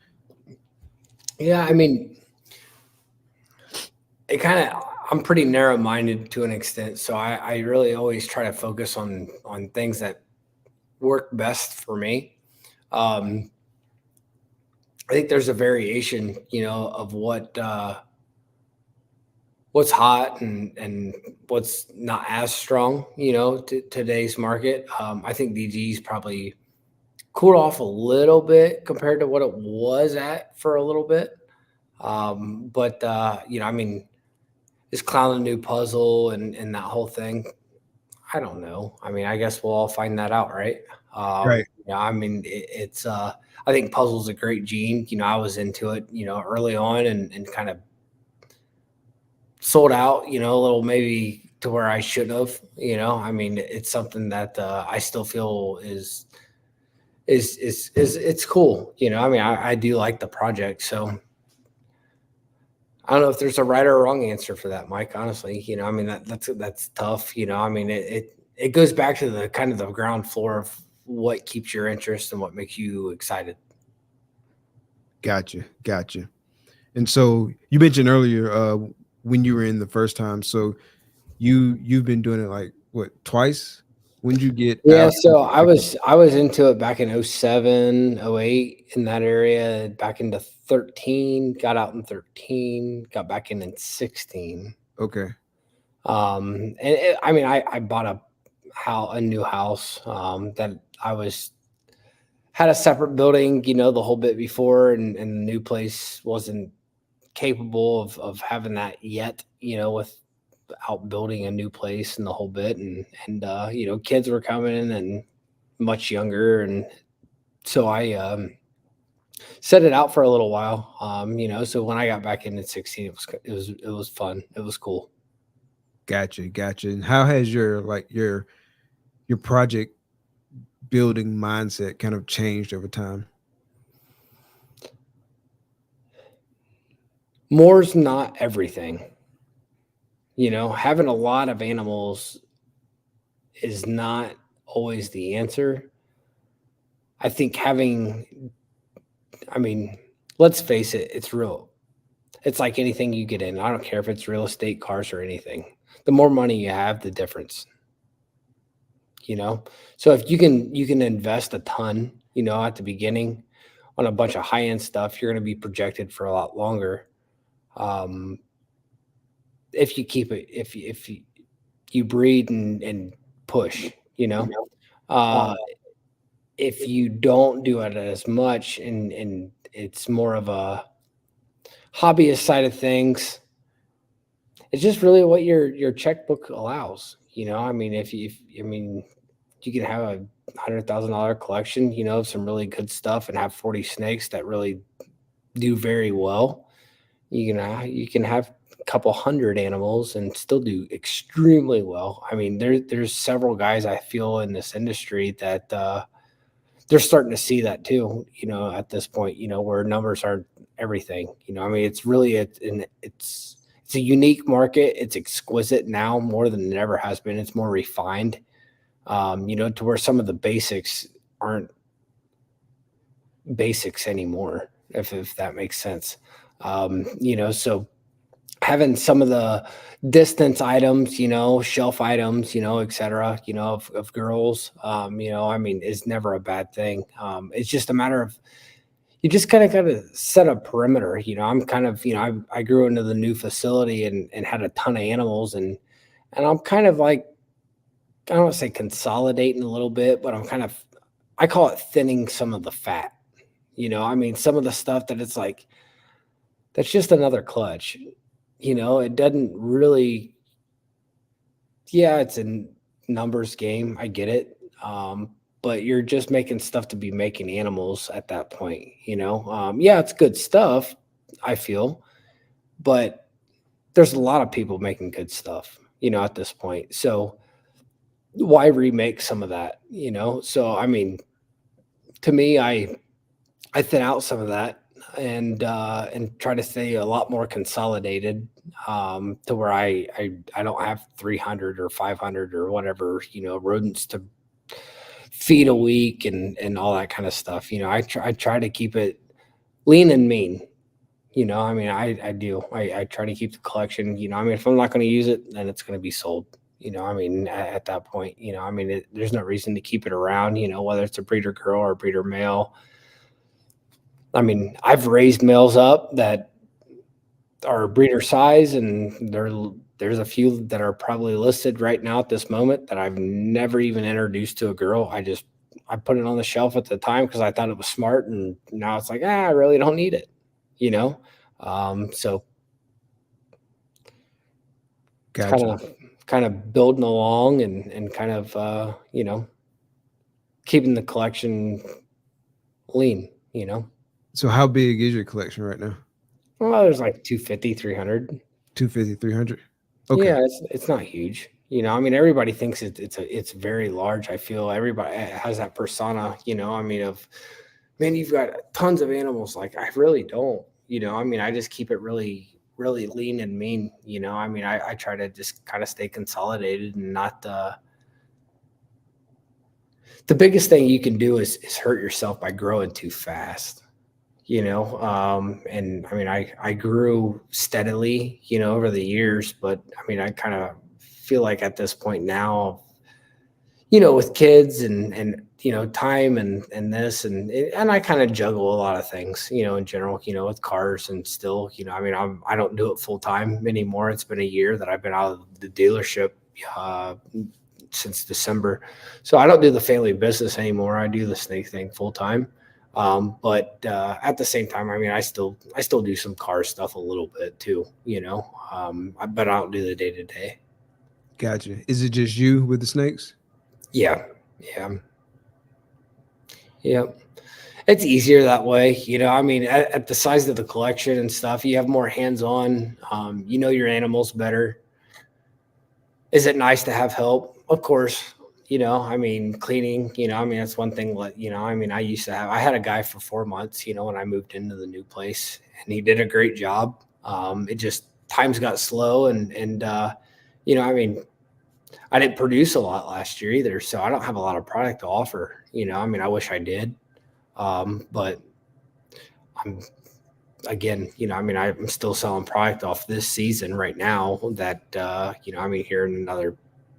Speaker 4: Yeah, I'm pretty narrow-minded to an extent, so I really always try to focus on things that work best for me. I think there's a variation, of what's hot and what's not as strong, to today's market. I think DG's probably cooled off a little bit compared to what it was at for a little bit. Is Clown a new puzzle and that whole thing? I don't know. I guess we'll all find that out, right?
Speaker 1: Right.
Speaker 4: I think puzzle's a great gene. I was into it, early on and kind of sold out, a little maybe to where I should have, it's something that I still feel is it's cool. I do like the project. So I don't know if there's a right or wrong answer for that, Mike, honestly. That's tough. It goes back to the kind of the ground floor of what keeps your interest and what makes you excited.
Speaker 1: Gotcha. And so you mentioned earlier when you were in the first time, so you've been doing it like what, twice? When did you get
Speaker 4: Yeah,
Speaker 1: out?
Speaker 4: so I was into it back in 07, 08 in that area, back into 13, got out in 13, got back in 16.
Speaker 1: Okay.
Speaker 4: And I mean, I bought a new house that had a separate building, you know, the whole bit before, and the new place wasn't capable of having that yet, you know, without building a new place and the whole bit, and you know, kids were coming and much younger, and so I set it out for a little while, you know. So when I got back in at 16, it was fun, it was cool.
Speaker 1: Gotcha. And how has your project building mindset kind of changed over time?
Speaker 4: More's not everything, you know. Having a lot of animals is not always the answer. I think I mean, let's face it, it's real. It's like anything you get in. I don't care if it's real estate, cars, or anything. The more money you have, the difference, you know? So if you can invest a ton, you know, at the beginning on a bunch of high-end stuff, you're going to be projected for a lot longer. If you keep it, if you breed and push, you know, if you don't do it as much and it's more of a hobbyist side of things, it's just really what your checkbook allows. You know, I mean, I mean, you can have a $100,000 collection, you know, of some really good stuff, and have 40 snakes that really do very well. You can have a couple hundred animals and still do extremely well. I mean, there's several guys I feel in this industry that they're starting to see that too, you know, at this point, you know, where numbers aren't everything. You know, I mean, it's really it's a unique market. It's exquisite now more than it ever has been. It's more refined, you know, to where some of the basics aren't basics anymore, if that makes sense. You know, so having some of the distance items, you know, shelf items, you know, et cetera, you know, of girls, you know, I mean, is never a bad thing. It's just a matter of, you just kind of got to set a perimeter. You know, I'm kind of, you know, I grew into the new facility and had a ton of animals, and I'm kind of like, I don't want to say consolidating a little bit, but I call it thinning some of the fat. You know, I mean, some of the stuff that it's like, that's just another clutch. You know, it doesn't really, yeah, it's a numbers game. I get it. But you're just making stuff to be making animals at that point, you know? Yeah, it's good stuff, I feel, but there's a lot of people making good stuff, you know, at this point. So why remake some of that, you know? So, I mean, to me, I thin out some of that and try to stay a lot more consolidated, to where I don't have 300 or 500 or whatever, you know, rodents to feed a week and all that kind of stuff. You know, I try to keep it lean and mean. You know, I mean, I do. I try to keep the collection. You know, I mean, if I'm not going to use it, then it's going to be sold. You know, I mean, at that point, you know, I mean, there's no reason to keep it around. You know, whether it's a breeder girl or a breeder male. I mean, I've raised males up that are breeder size, and there's a few that are probably listed right now at this moment that I've never even introduced to a girl. I put it on the shelf at the time because I thought it was smart, and now it's like, I really don't need it, you know? So
Speaker 1: Gotcha.
Speaker 4: kind of building along and kind of, you know, keeping the collection lean, you know?
Speaker 1: So how big is your collection right now?
Speaker 4: Well, there's like 250, 300.
Speaker 1: 250, 300? Okay.
Speaker 4: Yeah, it's not huge. You know, I mean, everybody thinks it's very large. I feel everybody has that persona, you know, I mean, of, man, you've got tons of animals. Like, I really don't, you know, I mean, I just keep it really, really lean and mean, you know, I mean, I try to just kind of stay consolidated and not, the biggest thing you can do is hurt yourself by growing too fast. You know, and I mean, I grew steadily, you know, over the years, but I mean, I kind of feel like at this point now, with kids and time and this and I kind of juggle a lot of things, in general, with cars and still, I mean, I don't do it full time anymore. It's been a year that I've been out of the dealership since December, so I don't do the family business anymore. I do the snake thing full time. But at the same time, I mean, I still do some car stuff a little bit too, but I don't do the day to day.
Speaker 1: Gotcha. Is it just you with the snakes?
Speaker 4: Yeah. It's easier that way. I mean, at the size of the collection and stuff, you have more hands-on, your animals better. Is it nice to have help? Of course, I mean, cleaning, I mean, that's one thing, I mean, I had a guy for 4 months, when I moved into the new place, and he did a great job. It just, times got slow and I mean, I didn't produce a lot last year either, so I don't have a lot of product to offer. I mean, I wish I did, but I'm I mean, I'm still selling product off this season right now. That I mean, here in another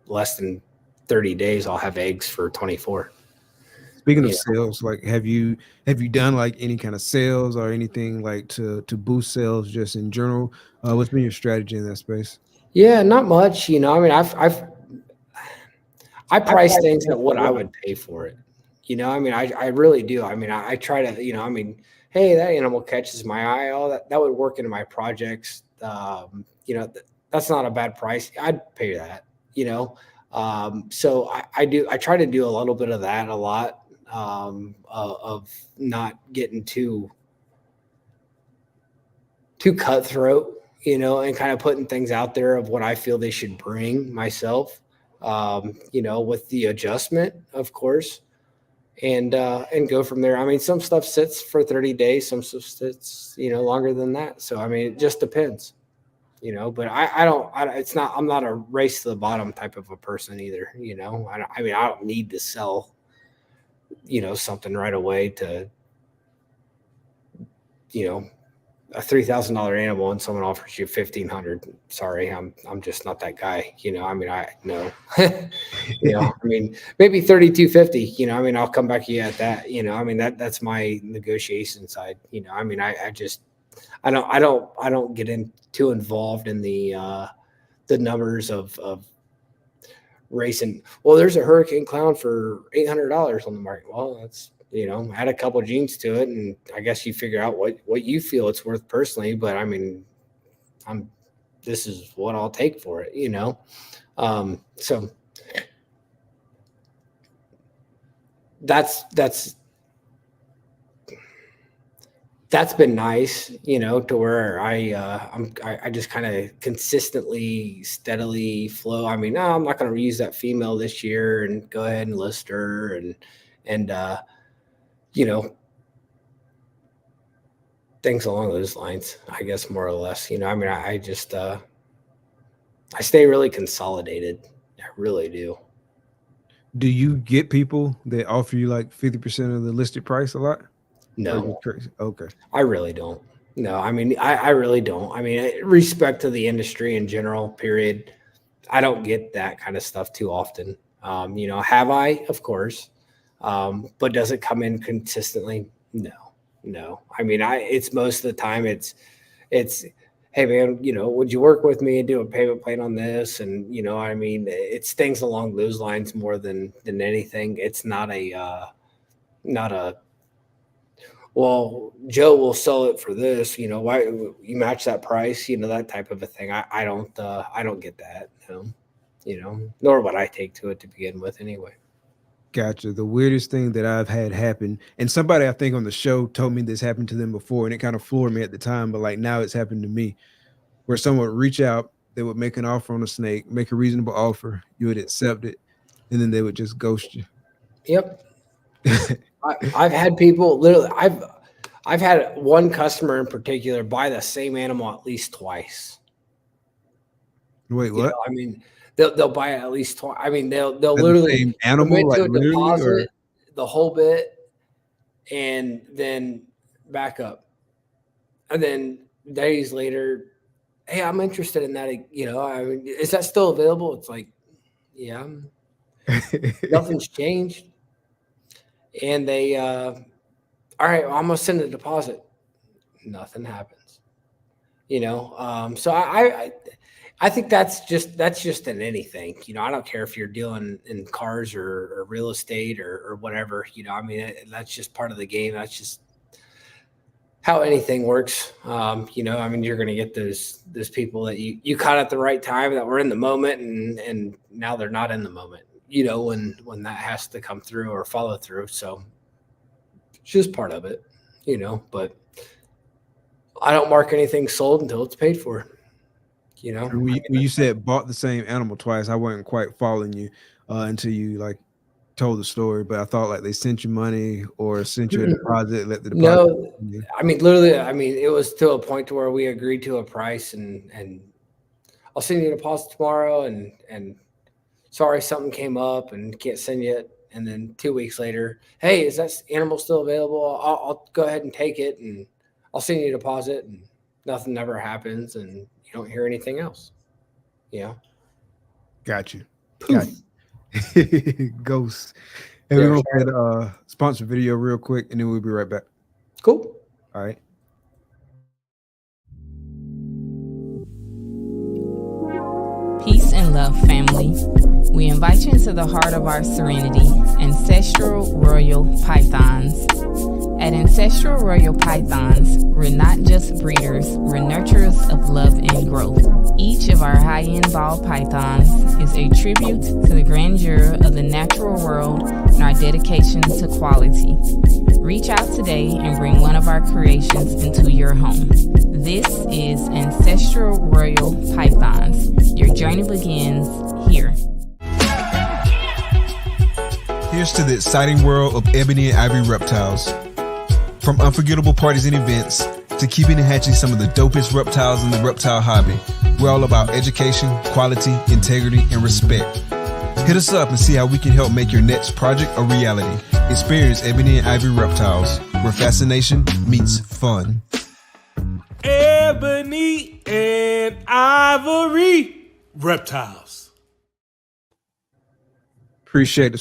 Speaker 4: less than 30 days, I'll have eggs for 24.
Speaker 1: Speaking of sales, like have you done like any kind of sales or anything like to boost sales just in general? What's been your strategy in that space?
Speaker 4: Yeah, not much. I mean, I price things at what I would pay for it. I mean, I really do. I mean, I try to, I mean, hey, that animal catches my eye. All that would work into my projects. That's not a bad price. I'd pay that, so I try to do a little bit of that a lot, of not getting too cutthroat, and kind of putting things out there of what I feel they should bring myself, with the adjustment, of course, and go from there. I mean, some stuff sits for 30 days, some stuff sits, longer than that. So, I mean, it just depends, but I'm not a race to the bottom type of a person either. I mean, I don't need to sell, something right away to, a $3,000 animal and someone offers you 1,500. Sorry, I'm just not that guy. I mean, I know, I mean, maybe 3,250. I mean, I'll come back to you at that. I mean, that's my negotiation side. I mean, I don't get too involved in the numbers of racing. Well, there's a Hurricane Clown for $800 on the market. Well, that's, add a couple of genes to it, and I guess you figure out what you feel it's worth personally. But I mean, this is what I'll take for it, so that's been nice, to where I just kind of consistently, steadily flow. I mean, no, I'm not going to use that female this year and go ahead and list her and things along those lines, I guess, more or less. I mean, I just I stay really consolidated. I really do.
Speaker 1: Do you get people that offer you like 50% of the listed price a lot?
Speaker 4: No.
Speaker 1: Okay.
Speaker 4: I really don't. No, I mean, I really don't. I mean, respect to the industry in general, period. I don't get that kind of stuff too often. Have I? Of course. But does it come in consistently? No. I mean, it's most of the time it's, hey man, would you work with me and do a payment plan on this? And, I mean, it's things along those lines more than anything. It's not a, well, Joe will sell it for this, why you match that price, that type of a thing. I don't get that, nor would I take to it to begin with anyway.
Speaker 1: Gotcha. The weirdest thing that I've had happen, and somebody I think on the show told me this happened to them before, and it kind of floored me at the time, but like now it's happened to me, where someone would reach out, they would make an offer on a snake, make a reasonable offer, you would accept it, and then they would just ghost you.
Speaker 4: Yep. I've had people literally. I've had one customer in particular buy the same animal at least twice.
Speaker 1: Wait, what?
Speaker 4: I mean, they'll buy it at least twice. I mean, they'll literally
Speaker 1: the same animal, like
Speaker 4: deposit the whole bit, and then back up, and then days later, hey, I'm interested in that. I mean, is that still available? It's like, yeah. Nothing's changed. And they, all right, well, I'm going to send a deposit. Nothing happens. So I think that's just in anything. I don't care if you're dealing in cars or real estate or whatever. That's just part of the game. That's just how anything works. You're going to get those people that you caught at the right time that were in the moment, and now they're not in the moment. When that has to come through or follow through. So it's just part of it. But I don't mark anything sold until it's paid for.
Speaker 1: When you said bought the same animal twice, I wasn't quite following you until you like told the story. But I thought like they sent you money or sent you a deposit. Let the deposit.
Speaker 4: No, literally, it was to a point to where we agreed to a price, and I'll send you a deposit tomorrow, and sorry, something came up and can't send you it. And then 2 weeks later, hey, is that animal still available? I'll go ahead and take it, and I'll send you a deposit, and nothing ever happens, and you don't hear anything else.
Speaker 1: Got you. Ghost. And we're gonna play the sponsor video real quick, and then we'll be right back.
Speaker 4: Cool.
Speaker 1: All right.
Speaker 5: Peace and love, family. We invite you into the heart of our serenity, Ancestral Royal Pythons. At Ancestral Royal Pythons, we're not just breeders, we're nurturers of love and growth. Each of our high-end ball pythons is a tribute to the grandeur of the natural world and our dedication to quality. Reach out today and bring one of our creations into your home. This is Ancestral Royal Pythons. Your journey begins here.
Speaker 1: Here's to the exciting world of Ebony and Ivory reptiles. From unforgettable parties and events to keeping and hatching some of the dopest reptiles in the reptile hobby, we're all about education, quality, integrity, and respect. Hit us up and see how we can help make your next project a reality. Experience Ebony and Ivory reptiles, where fascination meets fun.
Speaker 6: Ebony and Ivory reptiles.
Speaker 1: Appreciate the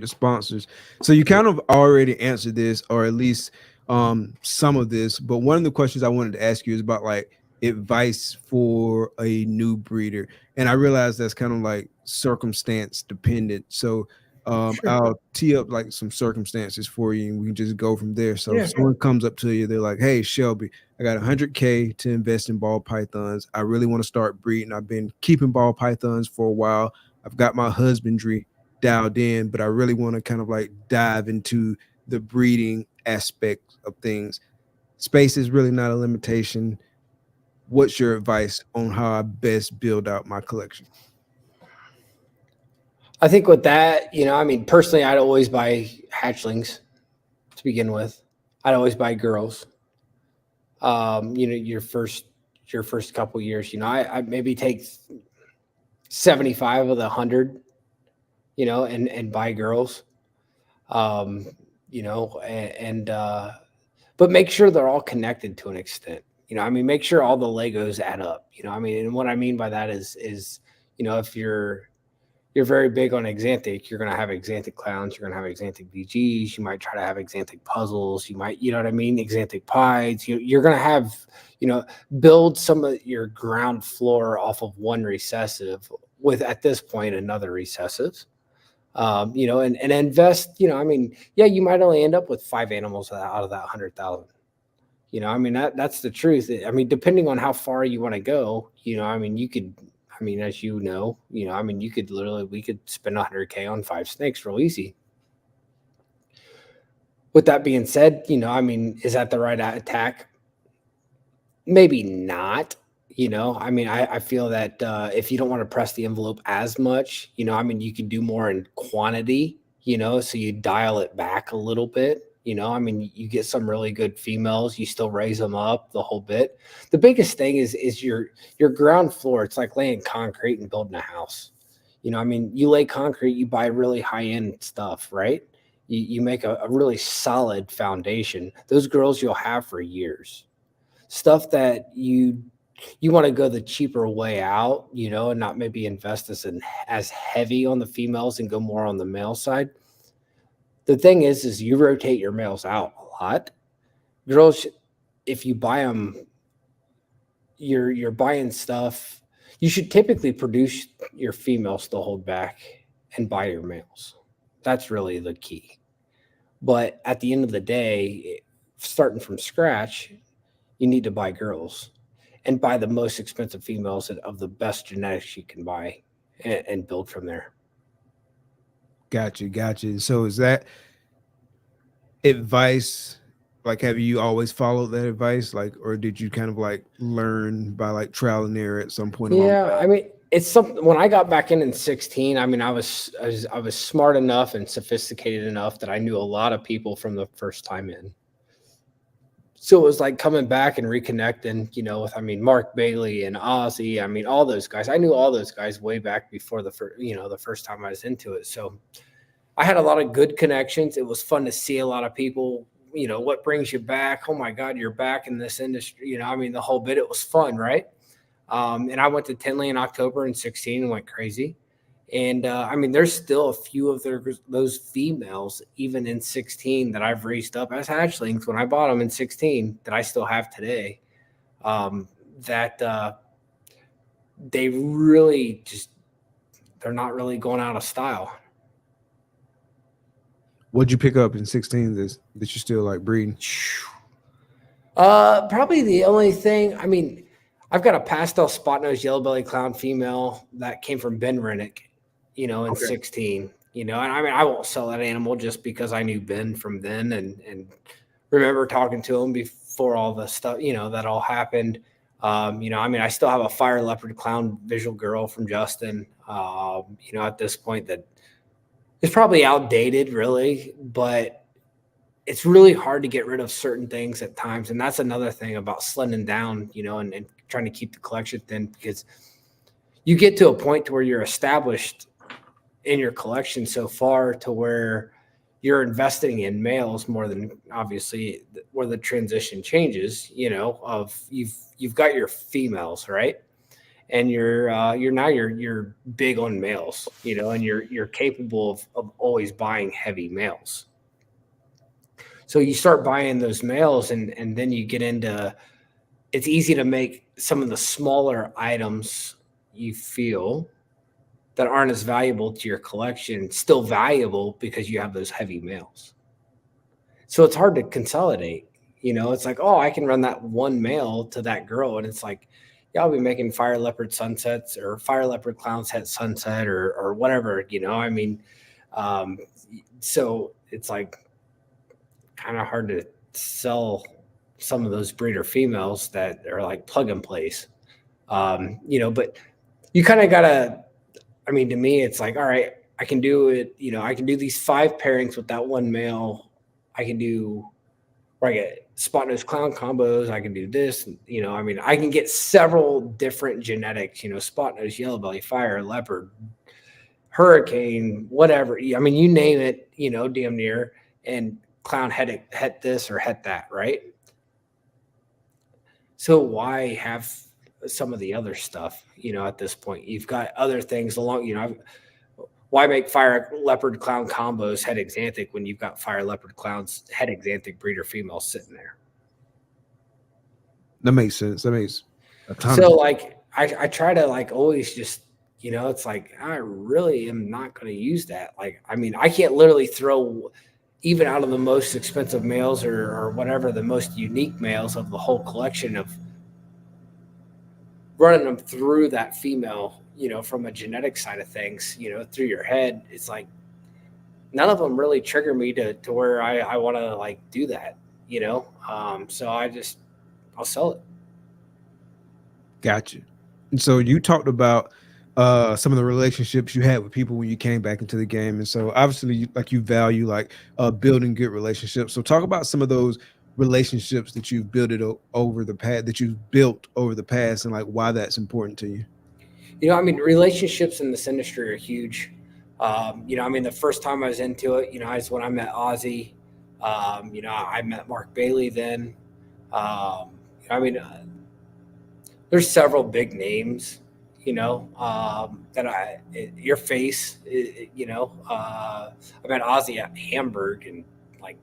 Speaker 1: sponsors. So you kind of already answered this, or at least some of this, but one of the questions I wanted to ask you is about like advice for a new breeder. And I realize that's kind of like circumstance dependent. So sure. I'll tee up like some circumstances for you and we can just go from there. So if someone comes up to you, they're like, hey, Shelby, I got $100K to invest in ball pythons. I really want to start breeding. I've been keeping ball pythons for a while. I've got my husbandry dialed in, but I really want to kind of like dive into the breeding aspect of things. Space is really not a limitation. What's your advice on how I best build out my collection?
Speaker 4: I think with that, personally, I'd always buy hatchlings to begin with. I'd always buy girls. Your first couple years, I maybe take 75 of the 100, and buy girls, but make sure they're all connected to an extent. Make sure all the Legos add up. And what I mean by that is if you're very big on Exanthic, you're going to have Exanthic clowns, you're going to have Exanthic VGs, you might try to have Exanthic puzzles, you might, Exanthic pies. You're going to have, build some of your ground floor off of one recessive with, at this point, another recessive. And invest, you might only end up with 5 animals out of that 100,000. That's the truth. Depending on how far you want to go, you could, as you could we could spend 100K on 5 snakes real easy. With that being said, is that the right attack? Maybe not. I feel that if you don't want to press the envelope as much, you can do more in quantity, so you dial it back a little bit. You get some really good females, you still raise them up the whole bit. The biggest thing is your ground floor. It's like laying concrete and building a house. You lay concrete, you buy really high-end stuff, right? You make a really solid foundation. Those girls you'll have for years. Stuff that you you want to go the cheaper way out, you know, and not maybe invest as heavy on the females and go more on the male side. The thing is you rotate your males out a lot. Girls, if you buy them, you're buying stuff. You should typically produce your females to hold back and buy your males. That's really the key. But at the end of the day, starting from scratch, you need to buy girls and buy the most expensive females of the best genetics you can buy and build from there.
Speaker 1: Gotcha. So is that advice, like, have you always followed that advice, like, or did you kind of like learn by like trial and error at some point?
Speaker 4: Yeah, I mean, it's something. When I got back in 16, I mean, I was smart enough and sophisticated enough that I knew a lot of people from the first time in. So it was like coming back and reconnecting, you know, with, I mean, Mark Bailey and Ozzy. I mean, all those guys. I knew all those guys way back before the first time I was into it. So I had a lot of good connections. It was fun to see a lot of people. You know, what brings you back? Oh my God, you're back in this industry. You know, I mean, the whole bit. It was fun, right? And I went to Tinley in October in 16 and went crazy. And I mean, there's still a few of those females, even in 16, that I've raised up as hatchlings when I bought them in 16 that I still have today. That they really just, they're not really going out of style.
Speaker 1: What'd you pick up in 16 that you still like breeding?
Speaker 4: Probably the only thing, I mean, I've got a pastel spot nose yellow belly clown female that came from Ben Rennick, you know, in 16, you know, and I mean, I won't sell that animal just because I knew Ben from then and remember talking to him before all the stuff, you know, that all happened. You know, I mean, I still have a fire leopard clown visual girl from Justin, you know, at this point that is probably outdated really, but it's really hard to get rid of certain things at times. And that's another thing about slimming down, you know, and trying to keep the collection thin, because you get to a point to where you're established in your collection so far to where you're investing in males more than obviously where the transition changes, you know, of you've got your females, right? And you're big on males, you know, and you're capable of always buying heavy males. So you start buying those males and then you get into, it's easy to make some of the smaller items you feel that aren't as valuable to your collection still valuable because you have those heavy males. So it's hard to consolidate, you know, it's like, oh, I can run that one male to that girl. And it's like, yeah, I'll be making fire leopard sunsets or fire leopard clown's head sunset or whatever, you know, I mean, so it's like kind of hard to sell some of those breeder females that are like plug and plays, you know, but you kind of gotta, I mean, to me, it's like, all right, I can do it. You know, I can do these 5 pairings with that one male. I can do, or I get spot nose clown combos. I can do this, you know, I mean, I can get several different genetics, you know, spot nose, yellow belly, fire, leopard, hurricane, whatever. I mean, you name it, you know, damn near, and clown het this or het that, right? So why have some of the other stuff, you know, at this point? You've got other things along, you know, why make fire leopard clown combos het xanthic when you've got fire leopard clowns het xanthic breeder females sitting there?
Speaker 1: That makes sense. That makes a ton
Speaker 4: so
Speaker 1: of
Speaker 4: like I try to like always just, you know, it's like I really am not going to use that. Like, I mean, I can't literally throw even out of the most expensive males or whatever, the most unique males of the whole collection, of running them through that female, you know, from a genetic side of things, you know, through your head. It's like none of them really trigger me to where I want to like do that, you know? So I'll sell it.
Speaker 1: Gotcha. And so you talked about some of the relationships you had with people when you came back into the game. And so obviously you value like building good relationships. So talk about some of those relationships that you've built over the past and like why that's important to you.
Speaker 4: You know, I mean, relationships in this industry are huge. You know, I mean, the first time I was into it, you know, is when I met Ozzy. You know, I met Mark Bailey then. I mean, there's several big names, that your face, I met Ozzy at Hamburg in like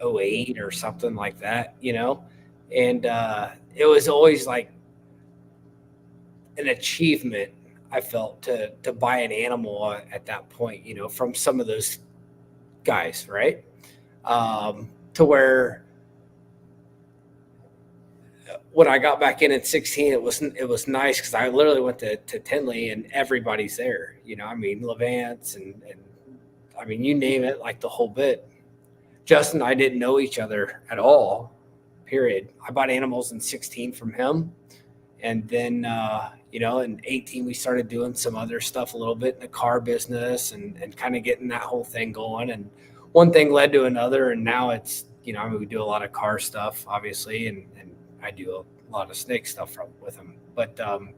Speaker 4: '08 or something like that, and it was always like an achievement, I felt, to buy an animal at that point, from some of those guys, right? To where when I got back in 16, it was nice because I literally went to Tinley and everybody's there. Levance and you name it, like the whole bit. Justin and I didn't know each other at all, period. I bought animals in 16 from him. And then, in 18, we started doing some other stuff a little bit in the car business and kind of getting that whole thing going. And one thing led to another. And now it's, we do a lot of car stuff, obviously, and I do a lot of snake stuff with him. But, so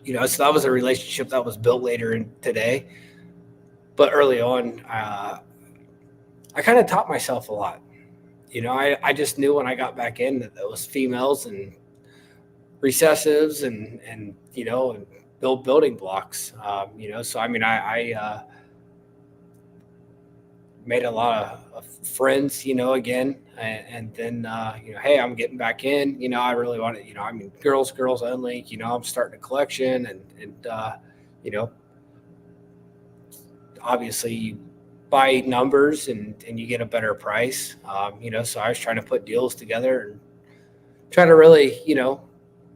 Speaker 4: that was a relationship that was built later in today. But early on, I kind of taught myself a lot. I just knew when I got back in that there was females and recessives and building blocks, so I made a lot of friends, again, and then hey, I'm getting back in, I really want to, girls only, I'm starting a collection and obviously you buy numbers and you get a better price, so I was trying to put deals together and try to really,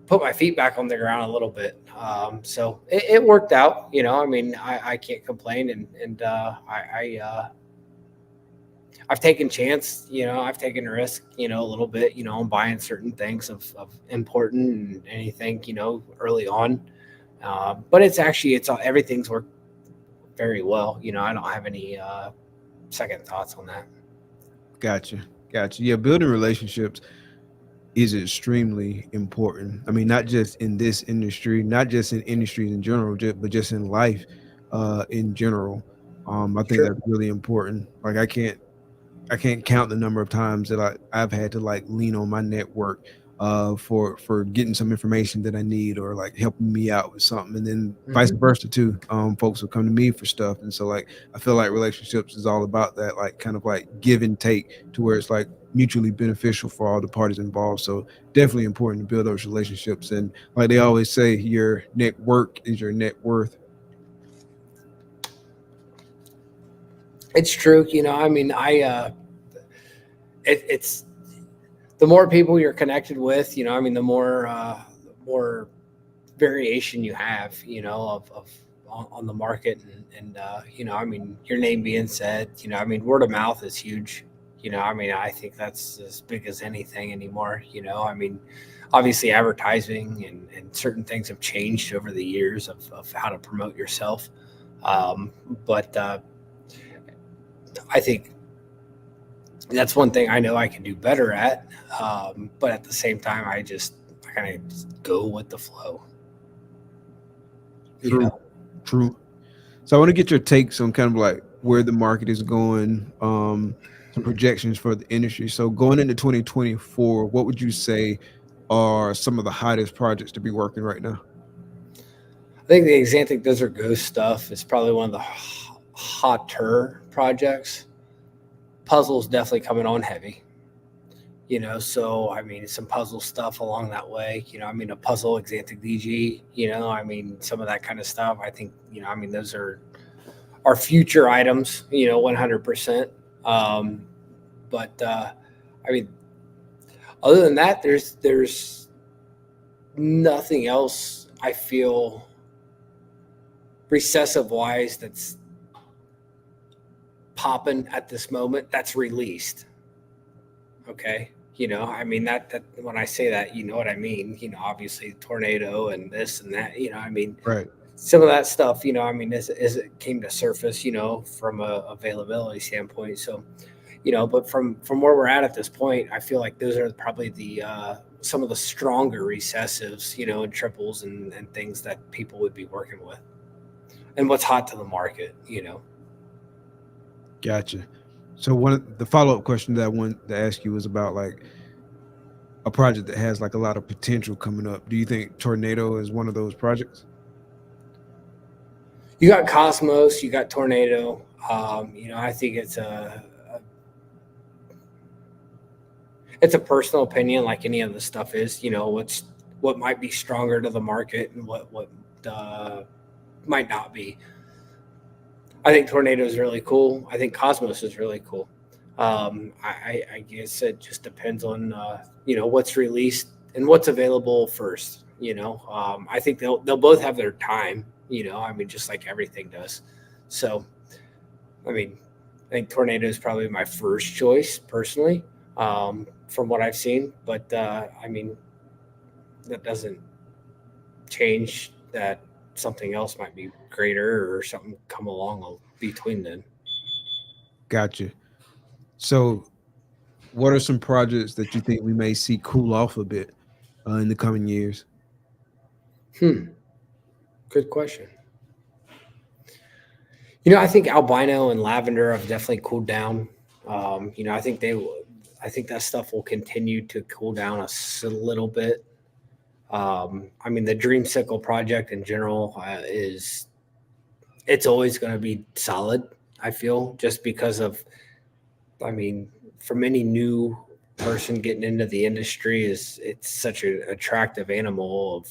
Speaker 4: put my feet back on the ground a little bit. So it worked out, I can't complain. And I've taken chance, I've taken a risk, a little bit, on buying certain things of important and anything, early on. But everything's worked very well. I don't have any second thoughts on that.
Speaker 1: Gotcha. Yeah, building relationships is extremely important. Not just in this industry, not just in industries in general, but just in life in general. I think
Speaker 4: Sure.
Speaker 1: that's really important. Like I can't count the number of times that I've had to like lean on my network for getting some information that I need or like helping me out with something, and then vice versa too. Folks will come to me for stuff, and so like I feel like relationships is all about that, like kind of like give and take, to where it's like mutually beneficial for all the parties involved. So definitely important to build those relationships, and like they always say, your network is your net worth.
Speaker 4: It's true. It's the more people you're connected with, the more variation you have, on the market and your name being said, word of mouth is huge. I think that's as big as anything anymore. Obviously advertising and certain things have changed over the years of how to promote yourself. But I think that's one thing I know I can do better at. But at the same time, I kind of just go with the flow.
Speaker 1: True. So I want to get your takes on kind of like where the market is going, some projections for the industry. So going into 2024, what would you say are some of the hottest projects to be working right now?
Speaker 4: I think the Xanthic Desert Ghost stuff is probably one of the hotter projects. Puzzles definitely coming on heavy. So some puzzle stuff along that way. A puzzle Xanthic DG. Some of that kind of stuff. I think those are our future items. 100%. But other than that, there's nothing else I feel recessive wise that's popping at this moment that's released. Okay. That when I say that, you know what I mean, obviously tornado and this and that,
Speaker 1: Right.
Speaker 4: Some of that stuff, as it came to surface, from a availability standpoint. So, but from where we're at this point, I feel like those are probably the some of the stronger recessives, and triples and things that people would be working with, and what's hot to the market,
Speaker 1: Gotcha. So one of the follow-up question that I want to ask you was about like a project that has like a lot of potential coming up. Do you think Tornado is one of those projects?
Speaker 4: You got Cosmos, you got Tornado. I think it's a personal opinion, like any of the stuff is. What might be stronger to the market and what might not be. I think Tornado is really cool. I think Cosmos is really cool. I guess it just depends on what's released and what's available first. I think they'll both have their time. Just like everything does. So, I think Tornado is probably my first choice personally, from what I've seen. But that doesn't change that something else might be greater or something come along between then.
Speaker 1: Gotcha. So what are some projects that you think we may see cool off a bit in the coming years?
Speaker 4: Good question. I think albino and lavender have definitely cooled down. I think that stuff will continue to cool down a little bit. The Dreamsicle project in general it's always going to be solid, I feel, just because of, from any new person getting into the industry, it's such an attractive animal of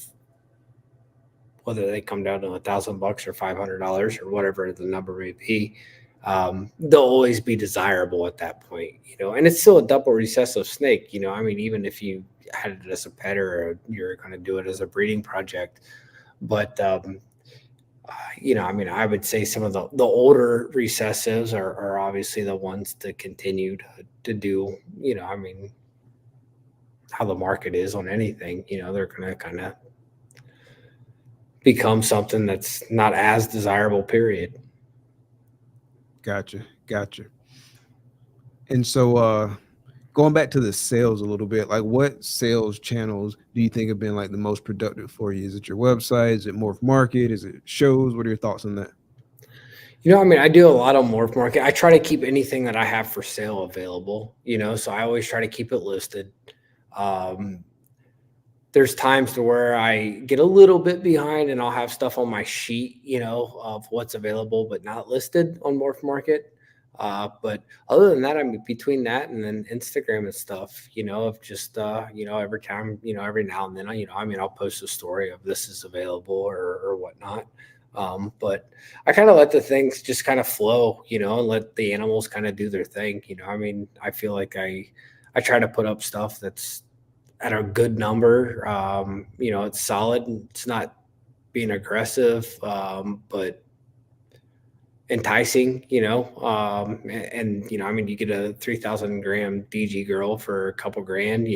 Speaker 4: whether they come down to $1,000 or $500 or whatever the number may be. They'll always be desirable at that point, and it's still a double recessive snake, even if you had it as a pet or you're going to do it as a breeding project. But, I would say some of the older recessives are obviously the ones to continue to do, how the market is on anything, they're going to kind of become something that's not as desirable, period.
Speaker 1: Gotcha. And so going back to the sales a little bit, like what sales channels do you think have been like the most productive for you? Is it your website? Is it Morph Market? Is it shows? What are your thoughts on that?
Speaker 4: I do a lot of Morph Market. I try to keep anything that I have for sale available, so I always try to keep it listed. There's times to where I get a little bit behind and I'll have stuff on my sheet, of what's available, but not listed on Morph Market. But other than that, between that and then Instagram and stuff, of just, every time, every now and then, I'll post a story of this is available or whatnot. But I kind of let the things just kind of flow, and let the animals kind of do their thing. I feel like I try to put up stuff that's at a good number. It's solid. It's not being aggressive, but enticing, and you get a 3,000 gram DG girl for a couple grand,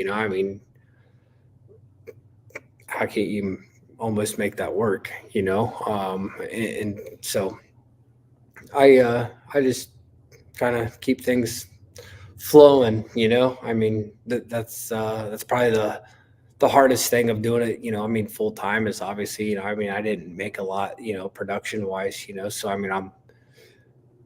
Speaker 4: how can you almost make that work, and so I just kind of keep things flowing, that's probably the hardest thing of doing it, full time is obviously, I didn't make a lot, production wise, so I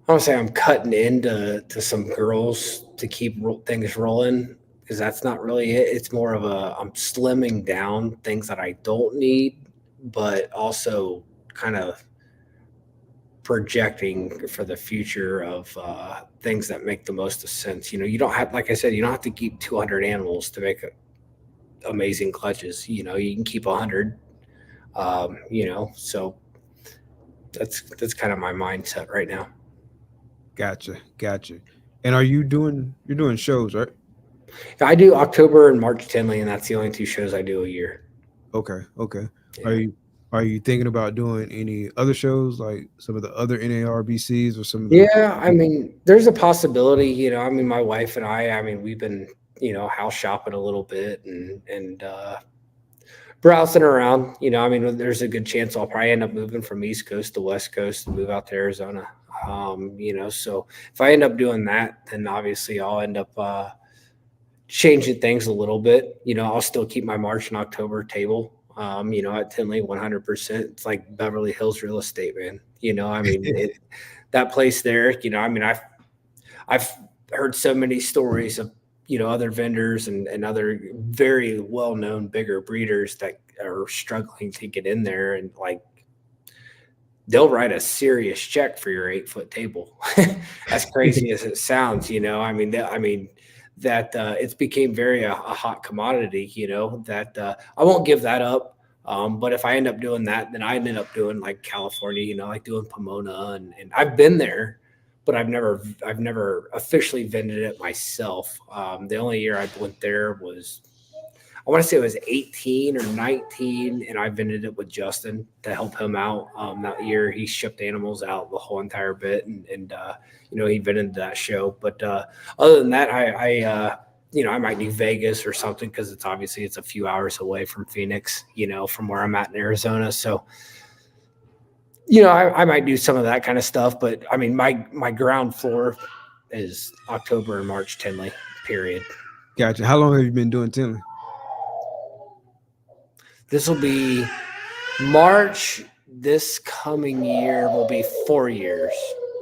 Speaker 4: don't say I'm cutting into some girls to keep things rolling, because that's not really it. It's more of I'm slimming down things that I don't need, but also kind of projecting for the future of things that make the most of sense. You don't have, like I said, you don't have to keep 200 animals to make amazing clutches. You can keep 100. So that's kind of my mindset right now.
Speaker 1: Gotcha. And you're doing shows, right?
Speaker 4: I do October and March Tinley, and that's the only two shows I do a year.
Speaker 1: Okay.
Speaker 4: Yeah.
Speaker 1: Are you thinking about doing any other shows, like some of the other NARBCs or some of
Speaker 4: the? Yeah, there's a possibility. My wife and I we've been, house shopping a little bit and browsing around. There's a good chance I'll probably end up moving from East Coast to West Coast and move out to Arizona. So if I end up doing that, then obviously I'll end up changing things a little bit. I'll still keep my March and October table. At Tinley, 100%. It's like Beverly Hills real estate, man. That place there. I've heard so many stories of other vendors and other very well-known bigger breeders that are struggling to get in there, and like they'll write a serious check for your 8-foot table. As crazy as it sounds, that it's became very a hot commodity, that I won't give that up. But if I end up doing that, then I ended up doing like California, like doing Pomona, and I've been there, but I've never officially vended it myself. The only year I went there was, I want to say it was 18 or 19, and I vended it with Justin to help him out. That year he shipped animals out the whole entire bit, and he vended that show. But other than that, I might do Vegas or something, because it's a few hours away from Phoenix, from where I'm at in Arizona. So I might do some of that kind of stuff, but I mean, my ground floor is October and March Tinley, period.
Speaker 1: Gotcha. How long have you been doing Tinley?
Speaker 4: This will be March. This coming year will be 4 years.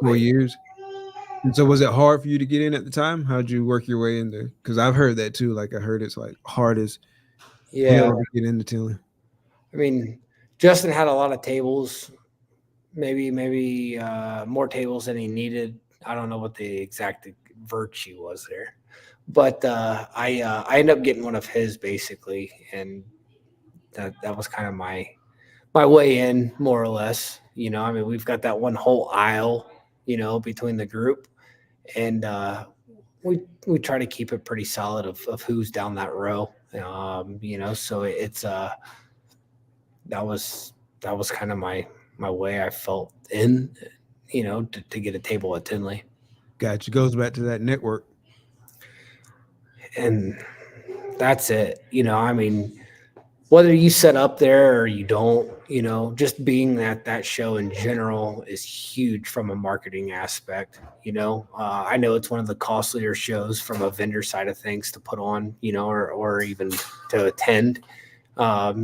Speaker 1: 4 years. And so was it hard for you to get in at the time? How'd you work your way in there? Because I've heard that too. Like I heard it's like hard as hell to get into Tinley.
Speaker 4: I mean, Justin had a lot of tables, maybe more tables than he needed. I don't know what the exact virtue was there, but I ended up getting one of his basically, and that was kind of my way in, more or less. We've got that one whole aisle, between the group, and we try to keep it pretty solid of who's down that row. So it's that was kind of my way I felt in, to get a table at Tinley.
Speaker 1: Gotcha. Goes back to that network.
Speaker 4: And that's it. Whether you set up there or you don't, just being at that show in general is huge from a marketing aspect. I know it's one of the costlier shows from a vendor side of things to put on, or even to attend. A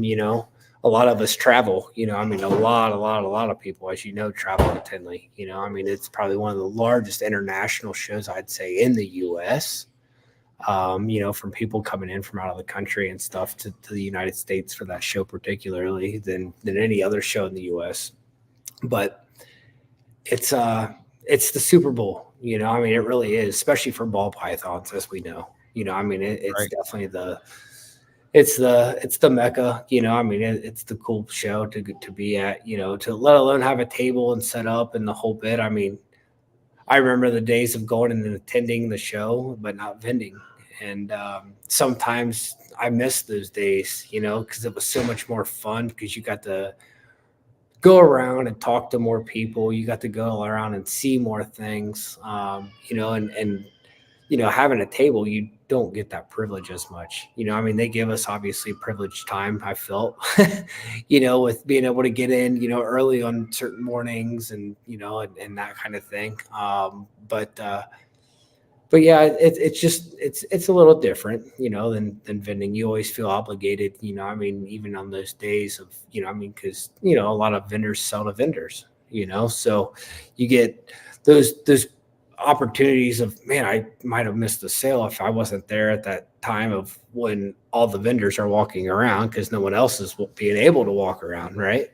Speaker 4: lot of us travel, a lot of people, as travel to Tinley. It's probably one of the largest international shows, I'd say, in the U.S., from people coming in from out of the country and stuff to the United States for that show particularly than any other show in the U.S. But it's the Super Bowl, it really is, especially for ball pythons, as we know. It's right. Definitely it's the Mecca, it's the cool show to be at, to let alone have a table and set up and the whole bit. I remember the days of going and attending the show, but not vending. And sometimes I miss those days, because it was so much more fun, because you got to go around and talk to more people. You got to go around and see more things, and having a table, you don't get that privilege as much. They give us obviously privileged time, I felt, with being able to get in, early on certain mornings and, and that kind of thing. But yeah, it's a little different, than vending. You always feel obligated, even on those days of, because, a lot of vendors sell to vendors, so you get those opportunities of, man, I might have missed the sale if I wasn't there at that time of when all the vendors are walking around, because no one else is being able to walk around, right?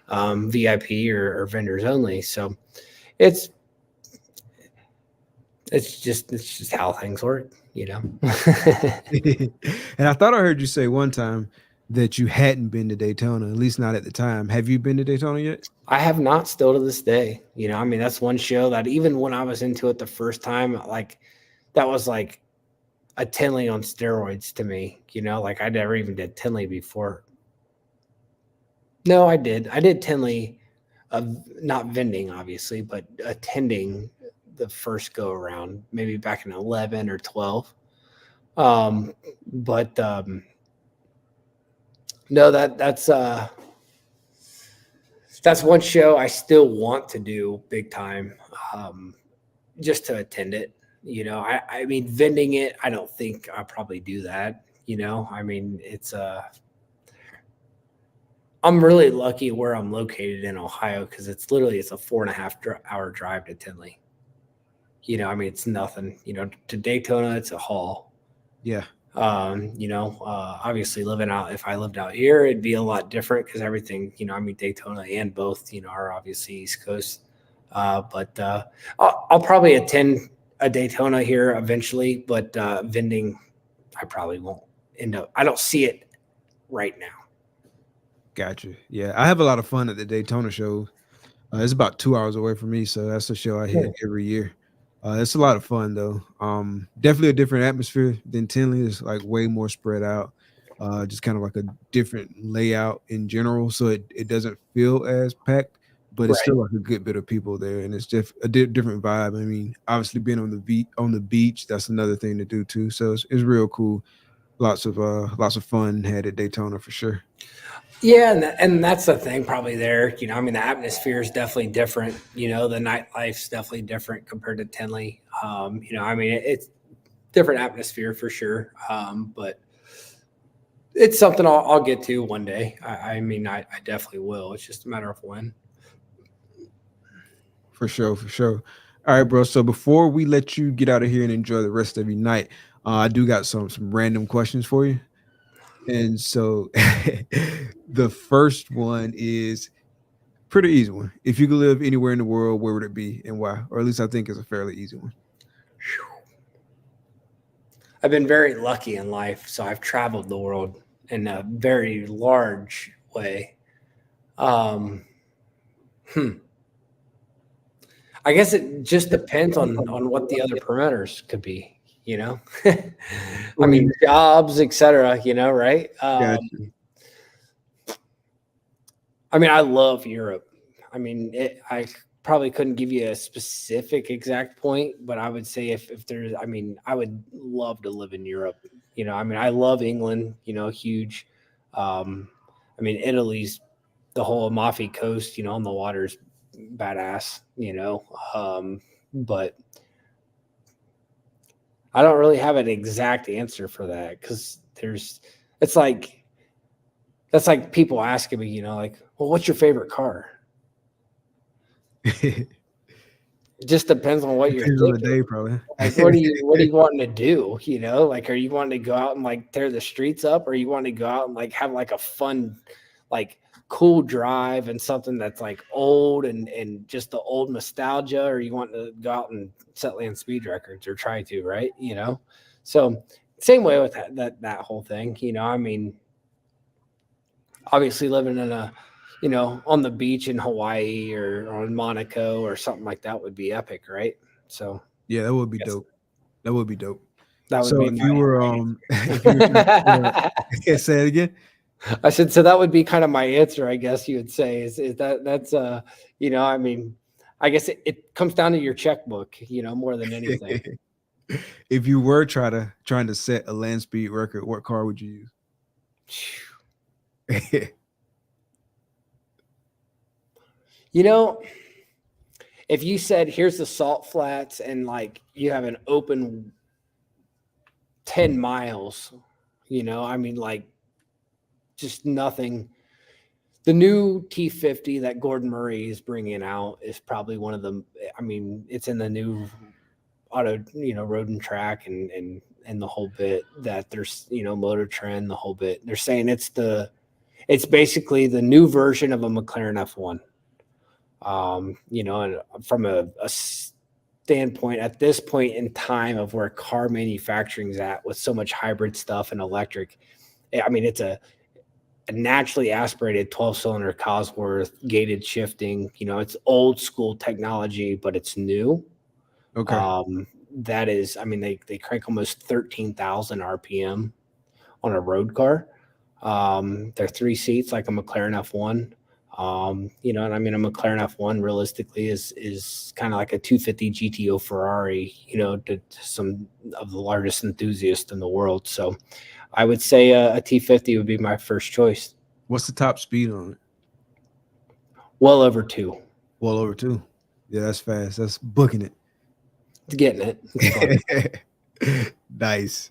Speaker 4: VIP or vendors only. So it's just how things work,
Speaker 1: And I thought I heard you say one time that you hadn't been to Daytona, at least not at the time. Have you been to Daytona yet?
Speaker 4: I have not, still to this day. That's one show that even when I was into it the first time, like that was like a Tinley on steroids to me, like I never even did Tinley before. No, I did Tinley, not vending obviously, but attending the first go around, maybe back in 11 or 12. No, that's one show I still want to do big time, just to attend it. Vending it, I don't think I'll probably do that. It's I'm really lucky where I'm located in Ohio, because it's a 4.5 hour drive to Tinley. It's nothing. To Daytona, it's a haul.
Speaker 1: Yeah.
Speaker 4: Obviously if I lived out here, it'd be a lot different because everything, Daytona and both, are obviously East Coast. But I'll probably attend a Daytona here eventually, but vending, I probably won't end up. I don't see it right now.
Speaker 1: Gotcha. Yeah, I have a lot of fun at the Daytona show. It's about 2 hours away from me, so that's a show I hit every year. It's a lot of fun though. Definitely a different atmosphere than Tinley. It's like way more spread out. Just kind of like a different layout in general, so it doesn't feel as packed, but it's
Speaker 4: Right.
Speaker 1: still like a good bit of people there, and it's just a different vibe. I mean, obviously being on the beach, that's another thing to do too. So it's real cool. Lots of fun had at Daytona for sure.
Speaker 4: Yeah, and that's the thing probably there. The atmosphere is definitely different. The nightlife's definitely different compared to Tinley. It's different atmosphere for sure. But it's something I'll get to one day. I definitely will. It's just a matter of when.
Speaker 1: For sure, for sure. All right, bro. So before we let you get out of here and enjoy the rest of your night, I do got some random questions for you. And so the first one is pretty easy one. If you could live anywhere in the world, where would it be and why? Or at least I think it's a fairly easy one.
Speaker 4: I've been very lucky in life, so I've traveled the world in a very large way. I guess it just depends on what the other parameters could be. Jobs, etc. Right?
Speaker 1: Gotcha.
Speaker 4: I love Europe. I probably couldn't give you a specific exact point, but I would say if there's, I would love to live in Europe. I love England, huge. Italy's the whole Amalfi Coast, on the water's badass, but I don't really have an exact answer for that because that's like people asking me, well, what's your favorite car? It just depends on what you're thinking.
Speaker 1: The day, probably.
Speaker 4: Like, what are you wanting to do? Are you wanting to go out and tear the streets up, or you want to go out and have a fun, cool drive and something that's old and just the old nostalgia, or you want to go out and set land speed records or try to, right? So same way with that whole thing, obviously living in a, on the beach in Hawaii or in Monaco or something like that would be epic, right? So
Speaker 1: yeah, that would be dope. That would be dope.
Speaker 4: That would
Speaker 1: so
Speaker 4: be
Speaker 1: if you were say it again.
Speaker 4: I said, so that would be kind of my answer, I guess you would say, is that's I guess it comes down to your checkbook, more than anything.
Speaker 1: If you were trying to set a land speed record, what car would you use?
Speaker 4: If you said, here's the salt flats and you have an open 10 miles, just nothing. The new T50 that Gordon Murray is bringing out is probably one of them. It's in the new auto, road and track and the whole bit that there's, Motor Trend, the whole bit. They're saying it's basically the new version of a McLaren F1. And from a standpoint at this point in time of where car manufacturing is at with so much hybrid stuff and electric, it's a naturally aspirated 12-cylinder Cosworth gated shifting. It's old school technology, but it's new.
Speaker 1: Okay.
Speaker 4: That is, they crank almost 13,000 RPM on a road car. They're 3 seats like a McLaren F1. A McLaren F1 realistically is kind of like a 250 GTO Ferrari, to some of the largest enthusiasts in the world. So I would say a T50 would be my first choice.
Speaker 1: What's the top speed on it?
Speaker 4: Well over 2.
Speaker 1: Well over 2. Yeah, that's fast. That's booking it.
Speaker 4: It's getting it.
Speaker 1: Nice.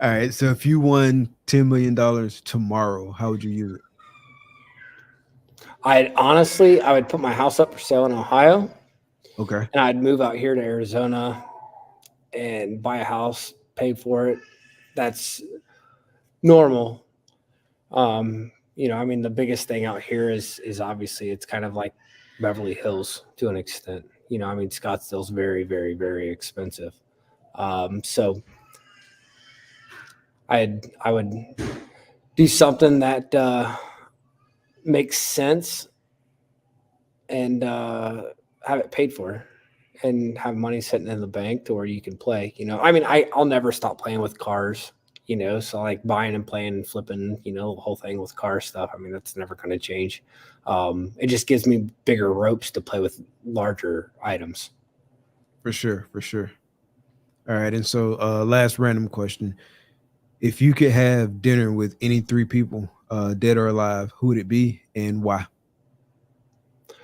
Speaker 1: All right. So if you won $10 million tomorrow, how would you use it?
Speaker 4: I would put my house up for sale in Ohio.
Speaker 1: Okay.
Speaker 4: And I'd move out here to Arizona and buy a house, pay for it. That's normal. You know, I mean, the biggest thing out here is obviously it's kind of like Beverly Hills to an extent. You know, I mean, Scottsdale's very, very, very expensive. So I would do something that makes sense and have it paid for and have money sitting in the bank to where you can play. You know, I mean, I'll never stop playing with cars. You know, so like buying and playing and flipping, you know, the whole thing with car stuff. I mean, that's never going to change. It just gives me bigger ropes to play with larger items.
Speaker 1: For sure. All right. And so last random question. If you could have dinner with any 3 people, dead or alive, who would it be and why?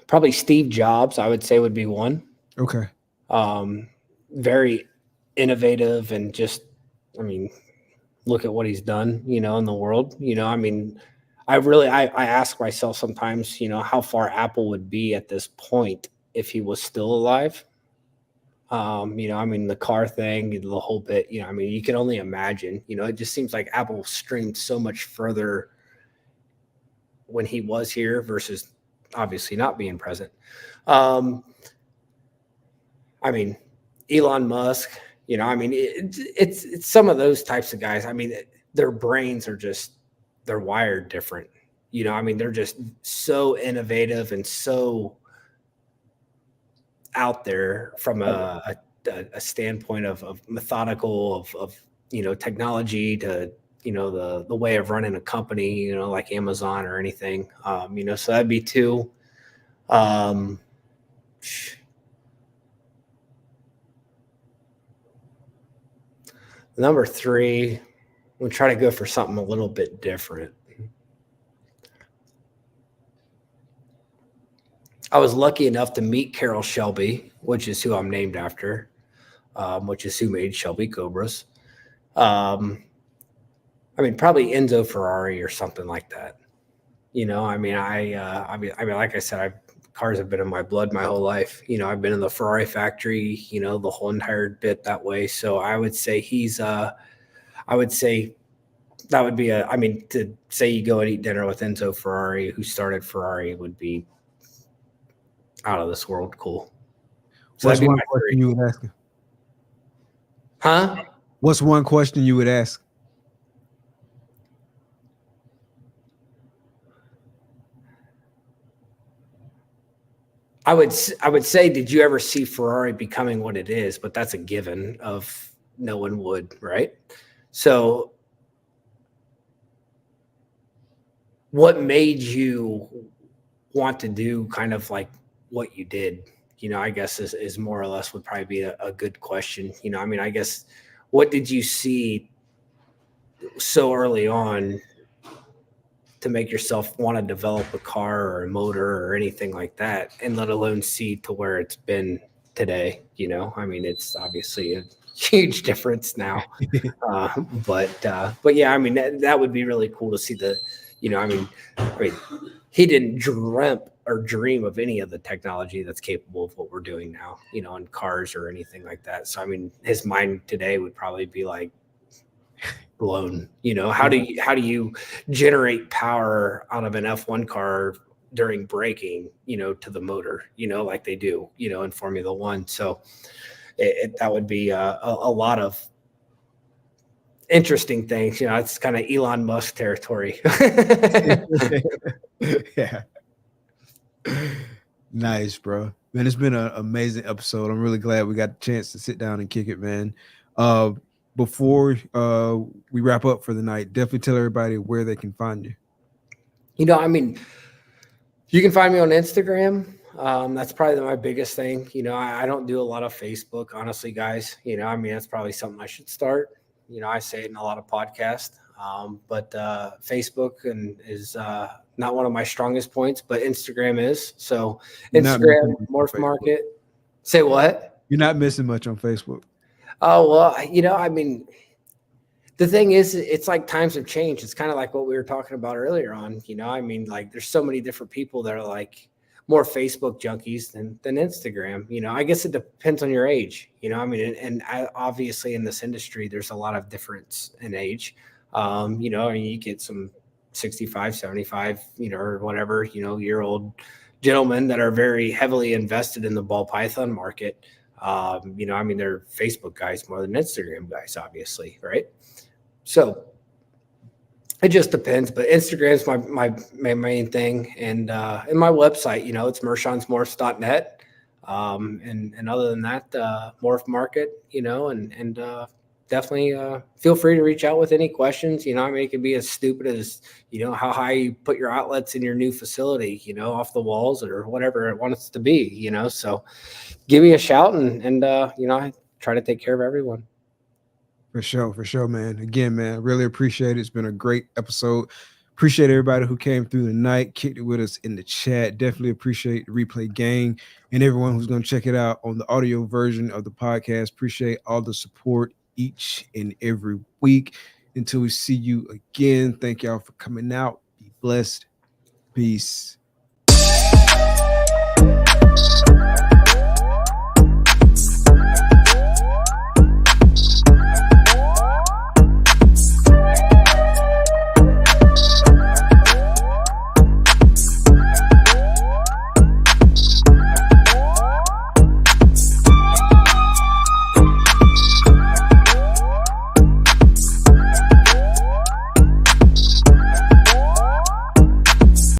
Speaker 4: Probably Steve Jobs, I would say, would be one.
Speaker 1: Okay.
Speaker 4: Very innovative and just, I mean, look at what he's done, you know, in the world. You know, I mean, I ask myself sometimes, you know, how far Apple would be at this point if he was still alive. You know, I mean, the car thing, the whole bit, you know, I mean, you can only imagine, you know, it just seems like Apple streamed so much further when he was here versus obviously not being present. I mean, Elon Musk, you know, I mean, it's some of those types of guys. I mean, their brains are just, they're wired different. You know, I mean, they're just so innovative and so out there from a standpoint of methodical, of, you know, technology to, you know, the way of running a company, you know, like Amazon or anything. You know, so that'd be 2. Number 3, we'll try to go for something a little bit different. I was lucky enough to meet Carroll Shelby, which is who I'm named after, which is who made Shelby Cobras. I mean, probably Enzo Ferrari or something like that. You know, I mean, I mean, like I said, cars have been in my blood my whole life. You know, I've been in the Ferrari factory, you know, the whole entire bit that way. So I would say I would say that would be I mean, to say you go and eat dinner with Enzo Ferrari, who started Ferrari, would be out of this world cool. So
Speaker 1: What's one question you would ask him?
Speaker 4: Huh?
Speaker 1: What's one question you would ask?
Speaker 4: I would say, did you ever see Ferrari becoming what it is? But that's a given of no one would, right? So what made you want to do kind of like what you did? You know, I guess is more or less would probably be a good question. You know, I mean, I guess what did you see so early on to make yourself want to develop a car or a motor or anything like that, and let alone see to where it's been today? You know, I mean, it's obviously a huge difference now. But yeah, I mean, that would be really cool to see the, you know, I mean, he didn't dream of any of the technology that's capable of what we're doing now, you know, in cars or anything like that. So, I mean, his mind today would probably be like blown. You know, how do you generate power out of an F1 car during braking, you know, to the motor, you know, like they do, you know, in Formula One. So that would be a lot of interesting things. You know, it's kind of Elon Musk territory.
Speaker 1: Yeah. Nice, bro. Man, it's been an amazing episode. I'm really glad we got the chance to sit down and kick it, man. Before we wrap up for the night, definitely tell everybody where they can find you.
Speaker 4: You know, I mean, you can find me on Instagram. That's probably my biggest thing. You know, I don't do a lot of Facebook, honestly, guys. You know, I mean, that's probably something I should start. You know, I say it in a lot of podcasts, but Facebook is not one of my strongest points, but Instagram is. So Instagram, Morph Market. Say what?
Speaker 1: You're not missing much on Facebook.
Speaker 4: Oh, well, you know, I mean, the thing is, it's like times have changed. It's kind of like what we were talking about earlier on. You know, I mean, like there's so many different people that are like, more Facebook junkies than Instagram. You know, I guess it depends on your age. You know, I mean, and obviously in this industry, there's a lot of difference in age. You know, I mean, you get some 65, 75, you know, or whatever, you know, year old gentlemen that are very heavily invested in the ball python market. You know, I mean, they're Facebook guys more than Instagram guys, obviously, right? So it just depends, but Instagram's my main thing, and my website, you know, it's mershonsmorphs.net. And other than that, morph market, you know, and definitely feel free to reach out with any questions. You know, I mean, it could be as stupid as, you know, how high you put your outlets in your new facility, you know, off the walls or whatever it wants to be, you know. So give me a shout, and you know, I try to take care of everyone.
Speaker 1: For sure, man. Again, man, really appreciate it. It's been a great episode. Appreciate everybody who came through the night, kicked it with us in the chat. Definitely appreciate the replay gang and everyone who's going to check it out on the audio version of the podcast. Appreciate all the support each and every week. Until we see you again, thank y'all for coming out. Be blessed. Peace.